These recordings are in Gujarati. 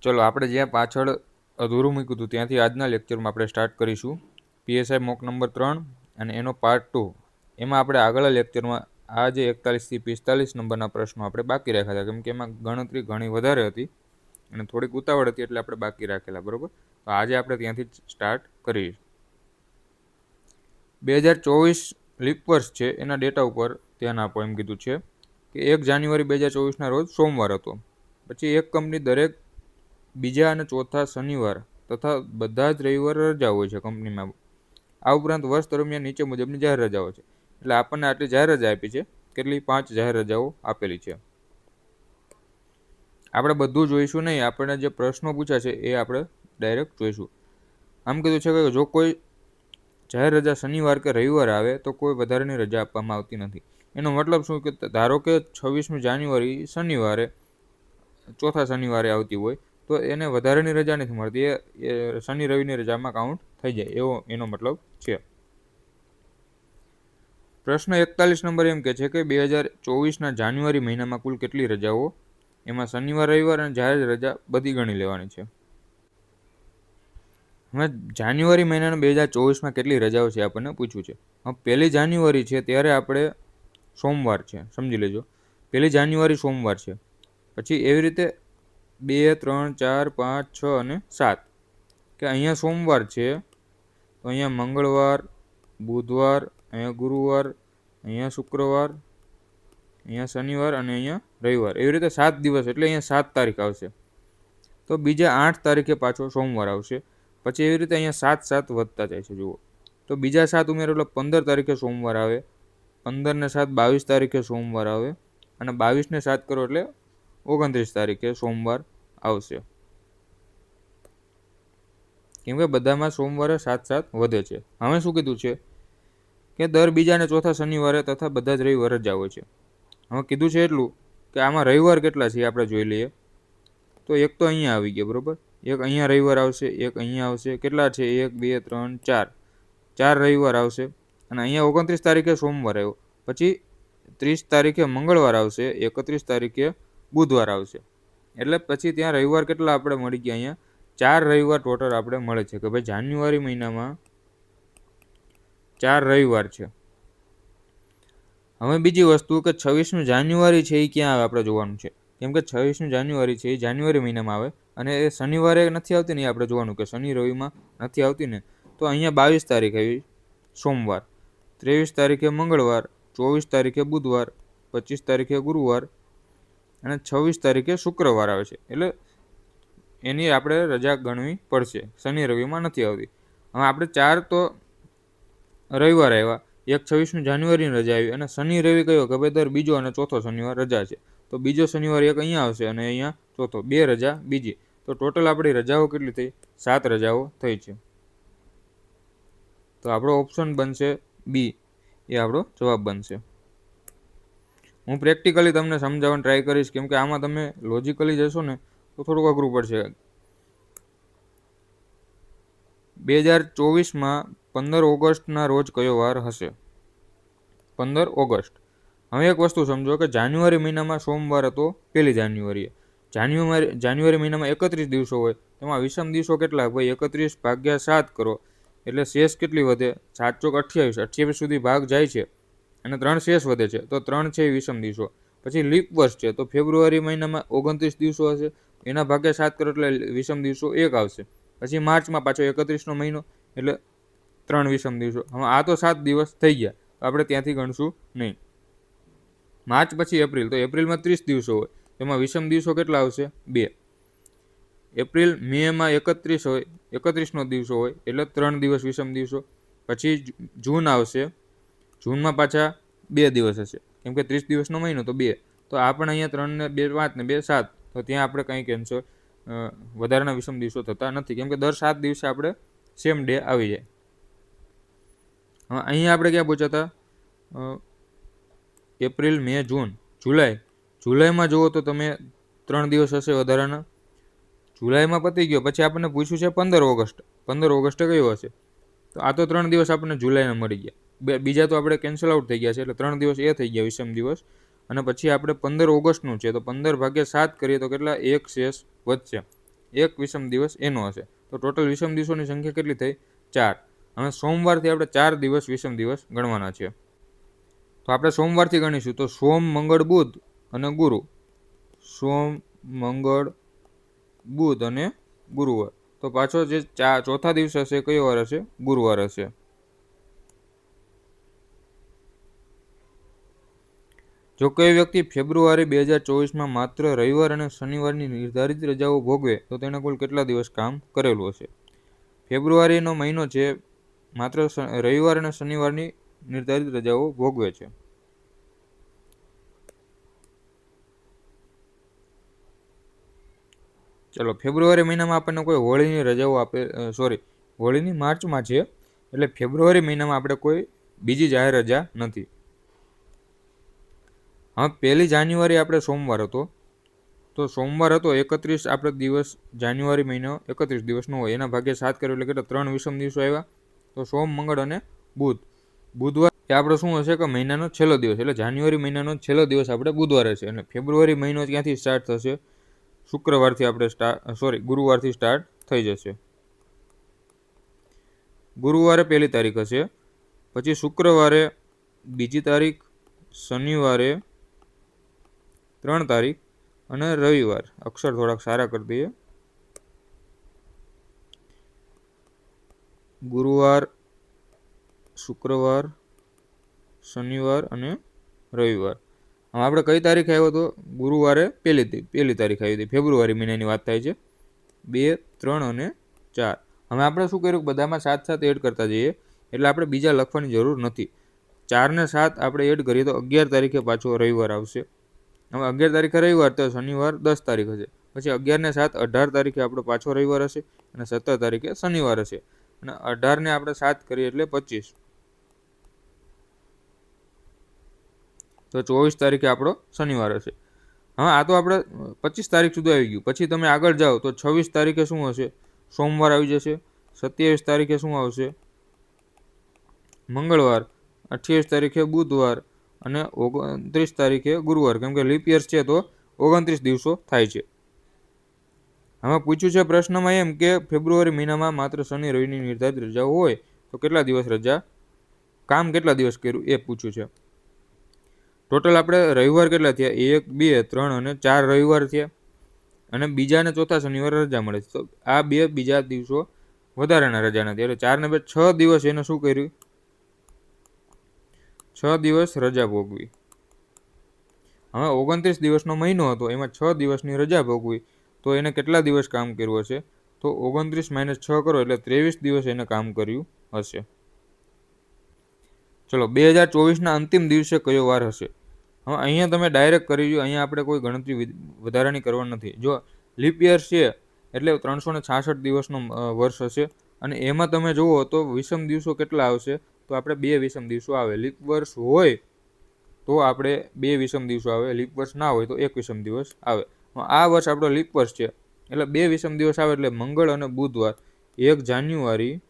ચલો આપણે જ્યાં પાછળ અધૂરું મૂક્યું હતું ત્યાંથી આજના લેક્ચરમાં આપણે સ્ટાર્ટ કરીશું. પીએસઆઈ મોક નંબર 3 અને એનો પાર્ટ 2. એમાં આપણે આગળના લેક્ચરમાં આ જે 41 થી 45 નંબરના પ્રશ્નો આપણે બાકી રાખ્યા હતા, કેમ કે એમાં ગણતરી ઘણી વધારે હતી અને થોડીક ઉતાવળ હતી એટલે આપણે બાકી રાખેલા. બરોબર, તો આજે આપણે ત્યાંથી સ્ટાર્ટ કરીએ. 2024 લીપ વર્ષ છે એના ડેટા ઉપર ધ્યાન આપો એમ કીધું છે કે 1 જાન્યુઆરી 2024ના રોજ સોમવાર હતો. પછી એક કંપની દરેક બીજા અને ચોથા શનિવાર તથા બધા જ રવિવાર રજા હોય છે કંપનીમાં. આ ઉપરાંત વર્ષ દરમિયાન નીચે મુજબની જાહેર રજાઓ છે. એટલે આપણને આટલી જાહેર રજા આપી છે. કેટલી? 5 જાહેર રજાઓ આપેલી છે. આપણે બધું જોઈશું નહીં, આપણને જે પ્રશ્નો પૂછ્યા છે એ આપણે ડાયરેક્ટ જોઈશું. આમ કીધું છે કે જો કોઈ જાહેર રજા શનિવાર કે રવિવાર આવે તો કોઈ વધારાની રજા આપવામાં આવતી નથી. એનો મતલબ શું કે ધારો કે 26મી જાન્યુઆરી શનિવારે ચોથા શનિવારે આવતી હોય તો એને વધારાની રજા નથી મળતી, એ શનિ રવિની રજામાં કાઉન્ટ થઈ જાય, એવો એનો મતલબ છે. પ્રશ્ન 41 નંબર એમ કે છે કે 2024ના જાન્યુઆરી મહિનામાં કુલ કેટલી રજાઓ? એમાં શનિવાર રવિવાર અને જાહેર રજા બધી ગણી લેવાની છે. હવે જાન્યુઆરી મહિનાના 2024માં કેટલી રજાઓ છે આપણને પૂછ્યું છે. હવે 1 જાન્યુઆરી છે ત્યારે આપણે સોમવાર છે, સમજી લેજો. 1 જાન્યુઆરી સોમવાર છે. પછી એવી રીતે 2, 3, 4, 5, 6 અને 7 કે અહીંયા સોમવાર છે તો અહીંયા મંગળવાર, બુધવાર, અહીંયા ગુરુવાર, અહીંયા શુક્રવાર, અહીંયા શનિવાર અને અહીંયા રવિવાર. એવી રીતે 7 દિવસ, એટલે અહીંયા 7 તારીખ આવશે. તો બીજા 8 તારીખે પાછો સોમવાર આવશે. પછી એવી રીતે અહીંયા 7 વધતા જાય છે. જુઓ તો બીજા 7 ઉમેરો એટલે 15 તારીખે સોમવાર આવે, 15 ને 7 22 તારીખે સોમવાર આવે અને 22 ને 7 કરો એટલે 29 તારીખે સોમવાર આવશે. કેમ કે બધામાં સોમવારે 7 વધે છે. હવે શું કીધું છે કે દર બીજા અને ચોથા શનિવારે તથા બધા જ રવિવાર રજા હોય છે. હવે કીધું છે એટલું કે આમાં રવિવાર કેટલા છે આપણે જોઈ લઈએ. તો એક તો અહીંયા આવી ગયા, બરોબર. એક અહીંયા રવિવાર આવશે, એક અહીંયા આવશે. કેટલા છે? 1, 2, 3, 4. 4 રવિવાર આવશે અને અહીંયા 29 તારીખે સોમવાર આવ્યો. પછી 30 તારીખે મંગળવાર આવશે, 31 તારીખે બુધવાર આવશે. એટલે પછી ત્યાં રવિવાર કેટલા આપણે મળી ગયા? અહીંયા 4 રવિવાર ટોટલ આપણે મળે છે કે ભાઈ જાન્યુઆરી મહિનામાં 4 રવિવાર છે. હવે બીજી વસ્તુ કે 26મી જાન્યુઆરી છે એ ક્યાં આવે આપણે જોવાનું છે. કેમ કે 26મી જાન્યુઆરી છે એ જાન્યુઆરી મહિનામાં આવે અને એ શનિવારે નથી આવતી ને, આપણે જોવાનું કે શનિ રવિમાં નથી આવતી ને. તો અહીંયા 22 તારીખ આવી સોમવાર, 23 તારીખે મંગળવાર, 24 તારીખે બુધવાર, 25 તારીખે ગુરુવાર અને 26 તારીખે શુક્રવાર આવે છે. એટલે એની આપણે રજા ગણવી પડશે, શનિ રવિમાં નથી આવતી. હવે આપણે 4 તો રવિવાર આવ્યા, એક 26મી જાન્યુઆરીની રજા આવી અને શનિ રવિ કયો કે ભાઈ દર બીજો અને ચોથો શનિવાર રજા છે. તો બીજો શનિવાર એક અહીંયા આવશે અને અહીંયા ચોથો, 2 રજા બીજી. તો ટોટલ આપણી રજાઓ કેટલી થઈ? 7 રજાઓ થઈ છે. તો આપણો ઓપ્શન બનશે બી, એ આપણો જવાબ બનશે. હું પ્રેક્ટિકલી તમને સમજાવવાની ટ્રાય કરીશ, કેમ કે આમાં તમે લોજિકલી જશો ને તો થોડુંક અઘરું પડશે. 2024માં 15 ઓગસ્ટના રોજ કયો વાર હશે? 15 ઓગસ્ટ. હવે એક વસ્તુ સમજો કે જાન્યુઆરી મહિનામાં સોમવાર હતો 1 જાન્યુઆરીએ. જાન્યુઆરી મહિનામાં 31 દિવસો હોય, તેમાં વિષમ દિવસો કેટલા? ભાઈ 31 ભાગ્યા 7 કરો એટલે શેષ કેટલી વધે? 7 ચોક 28, 28 સુધી ભાગ જાય છે અને 3 શેષ વધે છે. તો 3 છે એ વિષમ દિવસો. પછી લીપ વર્ષ છે તો ફેબ્રુઆરી મહિનામાં 29 દિવસો હશે, એના ભાગ્યા 7 કરો એટલે વિષમ દિવસો 1 આવશે. પછી માર્ચમાં પાછો 31નો મહિનો એટલે 3 વિષમ દિવસો. હવે આ તો 7 દિવસ થઈ ગયા, આપણે ત્યાંથી ગણશું નહીં. માર્ચ પછી એપ્રિલ, તો એપ્રિલમાં 30 દિવસો હોય, એમાં વિષમ દિવસો કેટલા આવશે? 2. એપ્રિલ મેમાં 31 હોય, 31નો દિવસો હોય એટલે 3 દિવસ વિષમ દિવસો. પછી જૂન આવશે, જૂનમાં પાછા 2 દિવસ હશે, કેમ કે 30 દિવસનો મહિનો તો 2. તો આ પણ અહીંયા 3 ને 2 5 ને 2 7. તો ત્યાં આપણે કંઈ કેન્સલ વધારાના વિષમ દિવસો થતા નથી, કેમ કે દર 7 દિવસે આપણે સેમ ડે આવી જાય. હા, અહીંયા આપણે ક્યાં પહોંચ્યા હતા? એપ્રિલ, મે, જૂન, જુલાઈ. જુલાઈમાં જુઓ તો તમે 3 દિવસ હશે વધારાના. જુલાઈમાં પતી ગયો. પછી આપણને પૂછ્યું છે 15 ઓગસ્ટ. 15 ઓગસ્ટે કયો હશે? તો આ તો 3 દિવસ આપણને જુલાઈના મળી ગયા. બીજા તો આપણે કેન્સલ આઉટ થઈ ગયા છે, એટલે 3 દિવસ એ થઈ ગયા વિષમ દિવસ. અને પછી આપણે 15 ઓગસ્ટનું છે તો 15 ભાગ્યા 7 કરીએ તો કેટલા? 1 શેષ વધશે. એક વિષમ દિવસ એનો હશે. તો ટોટલ વિષમ દિવસોની સંખ્યા કેટલી થઈ? 4. હવે સોમવારથી આપણે 4 દિવસ વિષમ દિવસ ગણવાના છે. તો આપણે સોમવારથી ગણીશું. તો સોમ, મંગળ, બુધ અને ગુરુ. સોમ, મંગળ, બુધ અને ગુરુવાર. તો પાછો જે ચોથા દિવસ હશે કયો વાર હશે? ગુરુવાર હશે. જો કોઈ વ્યક્તિ ફેબ્રુઆરી 2024માં માત્ર રવિવાર અને શનિવારની નિર્ધારિત રજાઓ ભોગવે તો તેણે કુલ કેટલા દિવસ કામ કરેલું હશે? ફેબ્રુઆરીનો મહિનો છે, માત્ર રવિવાર અને શનિવારની નિર્ધારિત રજાઓ ભોગવે છે. ચલો, ફેબ્રુઆરી મહિનામાં આપણને કોઈ હોળીની રજાઓ હોળીની માર્ચમાં છે, એટલે ફેબ્રુઆરી મહિનામાં આપણે કોઈ બીજી જાહેર રજા નથી. હા, 1 જાન્યુઆરી આપણે સોમવાર હતો. તો સોમવાર હતો 31 આપણે દિવસ, જાન્યુઆરી મહિનો 31 દિવસનો હોય, એના ભાગે 7 કર્યો એટલે કેટલા 3 વિષમ દિવસો આવ્યા. તો સોમ, મંગળ અને બુધ. બુધવાર એ આપણો શું હશે કે મહિનાનો છેલ્લો દિવસ, એટલે જાન્યુઆરી મહિનાનો છેલ્લો દિવસ આપણે બુધવારે છે. અને ફેબ્રુઆરી મહિનો ક્યાંથી સ્ટાર્ટ થશે? શુક્રવારથી આપણે ગુરુવારથી સ્ટાર્ટ થઈ જશે. ગુરુવારે 1 તારીખ હશે, પછી શુક્રવારે 2 તારીખ, શનિવારે 3 તારીખ અને રવિવાર. અક્ષર થોડાક સારા કરી દઈએ. ગુરુવાર, શુક્રવાર, શનિવાર અને રવિવાર. હવે આપણે કઈ તારીખે આવ્યો હતો? ગુરુવારે 1 તારીખ આવી હતી. ફેબ્રુઆરી મહિનાની વાત થાય છે. 2, 3 અને 4. હવે આપણે શું કર્યું? બધામાં 7 એડ કરતા જઈએ, એટલે આપણે બીજા લખવાની જરૂર નથી. 4 ને 7 આપણે એડ કરીએ તો 11 તારીખે પાછો રવિવાર આવશે. હવે 11 તારીખે રવિવાર, તો શનિવાર 10 તારીખ હશે. પછી 11 ને 7 18 તારીખે આપણો પાછો રવિવાર હશે અને 17 તારીખે શનિવાર હશે. અને 18 ને આપણે 7 કરીએ એટલે 25. તો 24 તારીખે આપણો શનિવાર હશે. હા, આ તો આપણે 25 તારીખ સુધી આવી ગયું. પછી તમે આગળ જાઓ તો 26 તારીખે શું હશે? સોમવાર આવી જશે. 27 તારીખે શું આવશે? મંગળવાર. 28 તારીખે બુધવાર અને 29 તારીખે ગુરુવાર. કેમ કે લીપ યર્સ છે તો 29 દિવસો થાય છે. આમાં પૂછ્યું છે પ્રશ્નમાં એમ કે ફેબ્રુઆરી મહિનામાં માત્ર શનિ રવિની નિર્ધારિત રજાઓ હોય તો કેટલા દિવસ રજા, કામ કેટલા દિવસ કર્યું એ પૂછ્યું છે. ટોટલ આપણે રવિવાર કેટલા થયા? 1, 2, 3 અને 4 રવિવાર થયા, અને બીજા અને ચોથા શનિવારે રજા મળે છે. તો આ 2 બીજા દિવસો વધારાના રજાના થયા, એટલે 4 ને 2 6 દિવસ એને શું કર્યું? 6 દિવસ રજા ભોગવી. હવે 29 દિવસનો મહિનો હતો, એમાં 6 દિવસની રજા ભોગવી, તો એને કેટલા દિવસ કામ કર્યું હશે? તો 29 - 6 કરો એટલે 23 દિવસ એને કામ કર્યું હશે. ચલો, 2024ના અંતિમ દિવસે કયો વાર હશે? હવે અહીંયા તમે ડાયરેક્ટ કરી દો. અહીંયા આપણે કોઈ ગણતરી વધારાની કરવાની નથી. જો લીપ યર છે એટલે 366 દિવસનો વર્ષ હશે, અને એમાં તમે જુઓ તો વિષમ દિવસો કેટલા આવશે? તો આપણે 2 વિષમ દિવસો આવે. લીપ વર્ષ હોય તો આપણે 2 વિષમ દિવસો આવે, લીપ વર્ષ ના હોય તો 1 વિષમ દિવસ આવે. આ વર્ષ આપણો લીપ વર્ષ છે એટલે 2 વિષમ દિવસ આવે, એટલે મંગળ અને બુધવાર. 1 જાન્યુઆરી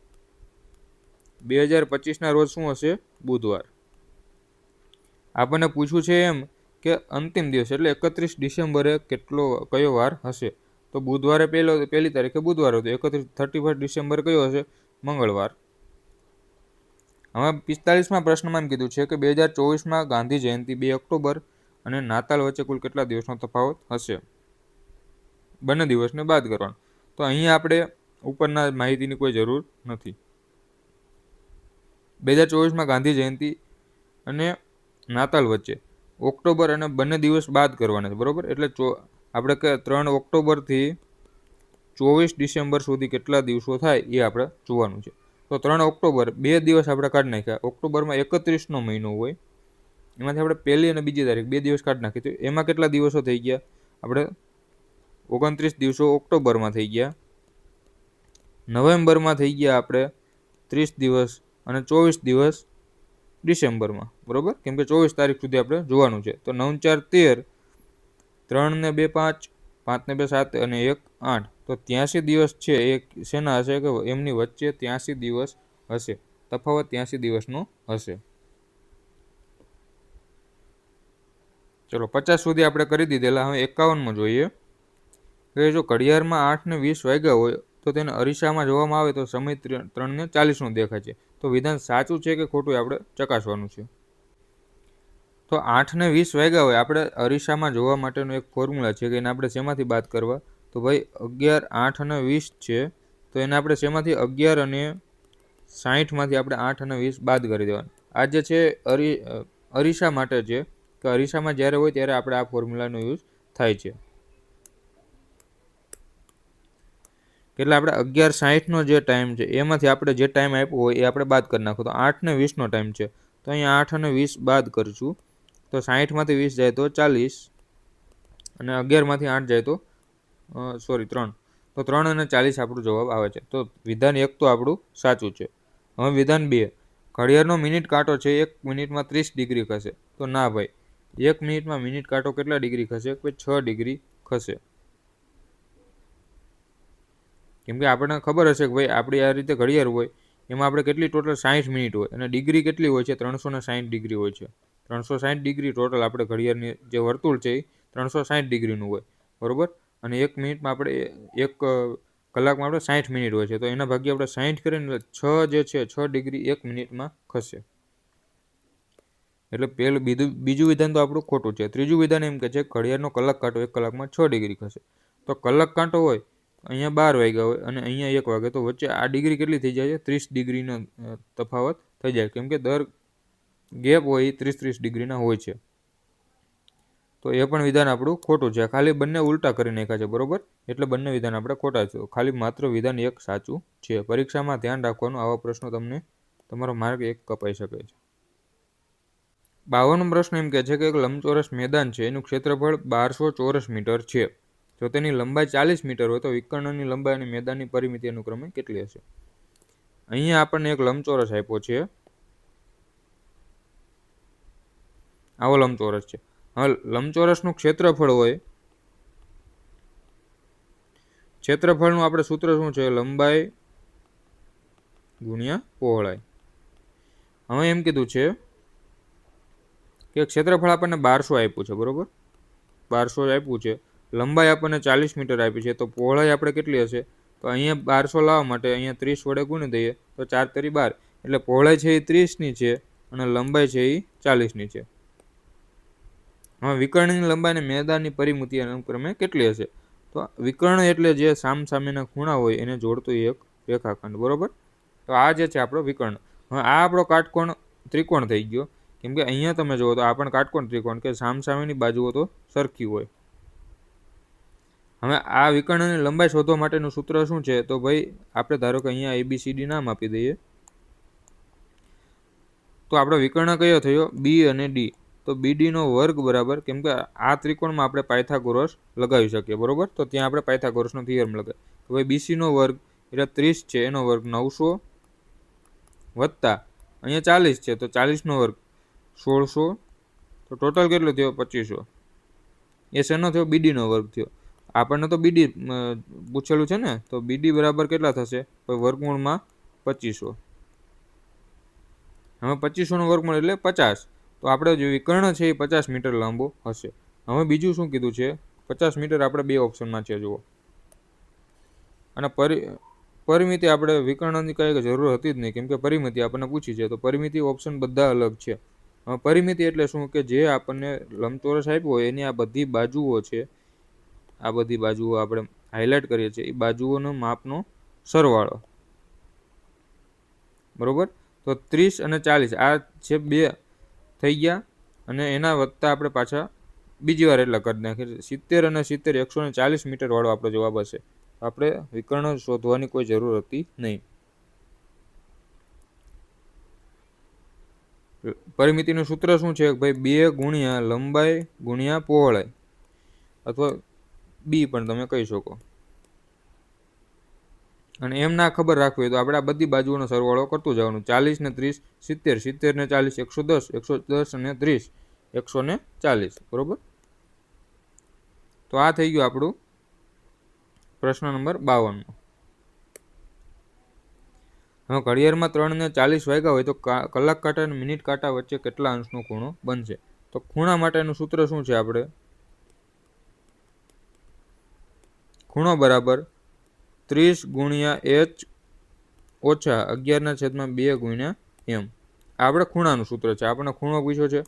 2025ના રોજ શું હશે? બુધવાર. આપણને પૂછવું છે એમ કે અંતિમ દિવસ એટલે 31 ડિસેમ્બરે કયો વાર હશે? તો બુધવારે 1 તારીખે બુધવાર હતો. 31 ડિસેમ્બર કયો હશે? મંગળવાર. હવે 45માં પ્રશ્નમાં એમ કીધું છે કે 2024માં ગાંધી જયંતિ 2 ઓક્ટોબર અને નાતાલ વચ્ચે કુલ કેટલા દિવસનો તફાવત હશે? બંને દિવસને બાદ કરવાનો. તો અહીંયા આપણે ઉપરના માહિતીની કોઈ જરૂર નથી. 2024માં ગાંધી જયંતિ અને નાતાલ વચ્ચે ઓક્ટોબર અને બંને દિવસ બાદ કરવાના છે, બરોબર? એટલે આપણે 3 ઓક્ટોબરથી 24 ડિસેમ્બર સુધી કેટલા દિવસો થાય એ આપણે જોવાનું છે. તો 3 ઓક્ટોબર 2 દિવસ આપણે કાઢી નાખ્યા. ઓક્ટોબરમાં 31નો મહિનો હોય, એમાંથી આપણે 1 અને 2 તારીખ 2 દિવસ કાઢી નાખી, તો એમાં કેટલા દિવસો થઈ ગયા? આપણે 29 દિવસો ઓક્ટોબરમાં થઈ ગયા. નવેમ્બરમાં થઈ ગયા આપણે 30 દિવસ અને 24 દિવસ ડિસેમ્બરમાં, બરોબર? કેમ કે 24 તારીખ સુધી આપણે જોવાનું છે. તો 9 4 13, 3 ને 2 5, 5 ને 2 7 અને 1 8. તો 83 દિવસ છે એ શેના હશે? કે એમની વચ્ચે 83 દિવસ હશે. તફાવત 83 દિવસનો હશે. ચલો, 50 સુધી આપણે કરી દીધેલા. હવે 51માં જોઈએ કે જો ઘડિયાળમાં 8:20 વાગ્યા હોય તો તેને અરીસામાં જોવામાં આવે તો સમય 3:40 દેખાય છે. તો વિધાન સાચું છે કે ખોટું એ આપણે ચકાસવાનું છે. તો 8:20 વાગ્યા હોય આપણે અરીસામાં જોવા માટેનો એક ફોર્મ્યુલા છે કે એને આપણે શેમાંથી બાદ કરવા, તો ભાઈ 11, 8 અને 20 છે, તો એને આપણે શેમાંથી 11 અને 60માંથી આપણે 8 અને 20 બાદ કરી દેવાનું. આ જે છે અરીસા માટે છે કે અરીસામાં જ્યારે હોય ત્યારે આપણે આ ફોર્મ્યુલાનો યુઝ થાય છે. એટલે આપણે 11:60નો જે ટાઈમ છે એમાંથી આપણે જે ટાઈમ આપ્યો હોય એ આપણે બાદ કરી નાખો. તો 8:20નો ટાઈમ છે, તો અહીંયા 8 અને 20 બાદ કરીશું. તો 60માંથી 20 જાય તો 40 અને 11માંથી 8 જાય તો 3, તો 3 અને 40 આપણો જવાબ આવે છે. તો વિધાન 1 તો આપણું સાચું છે. હવે વિધાન 2, ઘડિયાળનો મિનિટ કાંટો છે 1 મિનિટમાં 30 ડિગ્રી ખસે. તો ના ભાઈ, 1 મિનિટમાં મિનિટ કાંટો કેટલા ડિગ્રી ખસે? કોઈ 6 ડિગ્રી ખસે. કેમ કે આપણને ખબર હશે કે ભાઈ આપણી આ રીતે ઘડિયાળ હોય એમાં આપણે કેટલી ટોટલ 60 મિનિટ હોય અને ડિગ્રી કેટલી હોય છે? 360 ડિગ્રી હોય છે. 360 ડિગ્રી ટોટલ આપણે ઘડિયાળની જે વર્તુળ છે એ 360 ડિગ્રીનું હોય, બરોબર. અને 1 મિનિટમાં આપણે 1 કલાકમાં આપણે 60 મિનિટ હોય છે, તો એના ભાગ્યે આપણે 60 કરીને 6 જે છે 6 ડિગ્રી 1 મિનિટમાં ખસે. એટલે બીજું વિધાન તો આપણું ખોટું છે. ત્રીજું વિધાન એમ કે છે ઘડિયાળનો કલાક કાંટો 1 કલાકમાં 6 ડિગ્રી ખસે. તો કલાક કાંટો હોય અહીંયા 12 વાગ્યા હોય અને અહીંયા 1 વાગે, તો વચ્ચે આ ડિગ્રી કેટલી થઈ જાય છે? 30 ડિગ્રીનો તફાવત થઈ જાય, કેમ કે દર ગેપ હોય એ 30-30 ડિગ્રીના હોય છે. તો એ પણ વિધાન આપણું ખોટું છે. ખાલી બંને ઉલટા કરી નાખ્યા છે, બરોબર. એટલે બંને વિધાન આપણે ખોટા છે. ખાલી માત્ર વિધાન 1 સાચું છે. પરીક્ષામાં ધ્યાન રાખવાનું, આવા પ્રશ્નો તમને તમારો માર્ક 1 કપાઈ શકે છે. 52મો પ્રશ્ન એમ કહે છે કે એક લંબચોરસ મેદાન છે, એનું ક્ષેત્રફળ 1200 ચોરસ મીટર છે. જો તેની લંબાઈ 40 મીટર હોય તો વિકર્ણની લંબાઈ અને મેદાનની પરિમિતિ અનુક્રમે કેટલી હશે? અહીંયા આપણને એક લંબચોરસ આપ્યો છે. આવો લંબચોરસ છે. હવે લંબચોરસનું ક્ષેત્રફળ હોય, ક્ષેત્રફળનું આપણે સૂત્ર શું છે? લંબાઈ ગુણ્યા પહોળાઈ. હવે એમ કીધું છે કે ક્ષેત્રફળ આપણને 1200 આપ્યું છે, બરોબર. 1200 આપ્યું છે. લંબાઈ આપણને 40 મીટર આપી છે, તો પહોળાઈ આપણે કેટલી હશે? તો અહીંયા 1200 લાવવા માટે અહીંયા 30 વડે ગુણી દઈએ તો 4 તરી 12, એટલે પહોળાઈ છે એ 30ની છે અને લંબાઈ છે એ 40ની છે. હવે વિકર્ણની લંબાઈ અને મેદાનની પરિમિતિ અનુક્રમે કેટલી હશે? તો વિકર્ણ એટલે જે સામસામેના ખૂણા હોય એને જોડતો એક રેખાખંડ, બરોબર. તો આ જે છે આપણો વિકર્ણ. હવે આ આપણો કાટકોણ ત્રિકોણ થઈ ગયો, કેમ કે અહીંયા તમે જુઓ તો આ પણ કાટકોણ ત્રિકોણ કે સામસામેની બાજુઓ તો સરખી હોય. હવે આ વિકર્ણની લંબાઈ શોધવા માટેનું સૂત્ર શું છે? તો ભાઈ આપણે ધારો કે અહીંયા ABCD નામ આપી દઈએ. તો આપણો વિકર્ણ કયો થયો? B અને D. તો BD નો વર્ગ બરાબર, કેમ કે આ ત્રિકોણમાં આપણે પાયથાગોરસ લગાવી શકીએ, બરોબર. તો ત્યાં આપણે પાયથાગોરસનો થિયરમ લગાવીએ. તો ભાઈ BC નો વર્ગ એટલે 30 છે, એનો વર્ગ 900 વત્તા અહીંયા 40 છે, તો 40નો વર્ગ 1600, તો ટોટલ કેટલો થયો? 2500. એ શેનો થયો? BD નો વર્ગ થયો. આપણને તો BD પૂછેલું છે ને, તો BD બરાબર કેટલા થશે? તો વર્ગમૂળમાં 2500. હવે 2500નો વર્ગમૂળ એટલે 50. તો આપણે જે વિકર્ણ છે એ 50 મીટર લાંબો હશે. હવે બીજું શું કીધું છે? 50 મીટર આપણે 2 ઓપ્શનમાં છે, જુઓ. અને પરિમિતિ આપણે વિકર્ણની કઈ જરૂર હતી જ નહીં, કેમ કે પરિમિતિ આપણને પૂછી છે, તો પરિમિતિ ઓપ્શન બધા અલગ છે. હવે પરિમિતિ એટલે શું? કે જે આપણને લંબચોરસ આપ્યો હોય એની આ બધી બાજુઓ છે, આ બધી બાજુઓ આપણે હાઇલાઇટ કરીએ છીએ, એ બાજુઓનો માપનો સરવાળો, બરોબર. તો 30 અને 40 આ છે 2 થઈ ગયા, અને એના વત્તા આપણે પાછા બીજી વાર એટલા કરી નાખીએ. 70 અને 70 140 મીટર વાળો આપણો જવાબ હશે. આપણે વિકર્ણ શોધવાની કોઈ જરૂર હતી નહીં. પરિમિતિનું સૂત્ર શું છે? ભાઈ 2 ગુણ્યા લંબાઈ ગુણ્યા પહોળાઈ, અથવા B પણ તમે કહી શકો. અને એમ ના ખબર રાખવી હોય તો આપણે આ બધી બાજુઓનો સરવાળો કરતું જવાનું. 40 ને 30 70, 70 ને 40 110, 110 અને 30 140, બરોબર. તો આ થઈ ગયું આપણું પ્રશ્ન નંબર 52. હવે ઘડિયાળમાં 3:40 વાગ્યા હોય તો કલાક કાંટા અને મિનિટ કાંટા વચ્ચે કેટલા અંશનો ખૂણો બનશે? તો ખૂણા માટેનું સૂત્ર શું છે? આપણે ખૂણો બરાબર 30 ગુણ્યા h ઓછા 11/2 ગુણ્યા m. આપણે ખૂણાનું સૂત્ર છે, આપણને ખૂણો પૂછ્યો છે.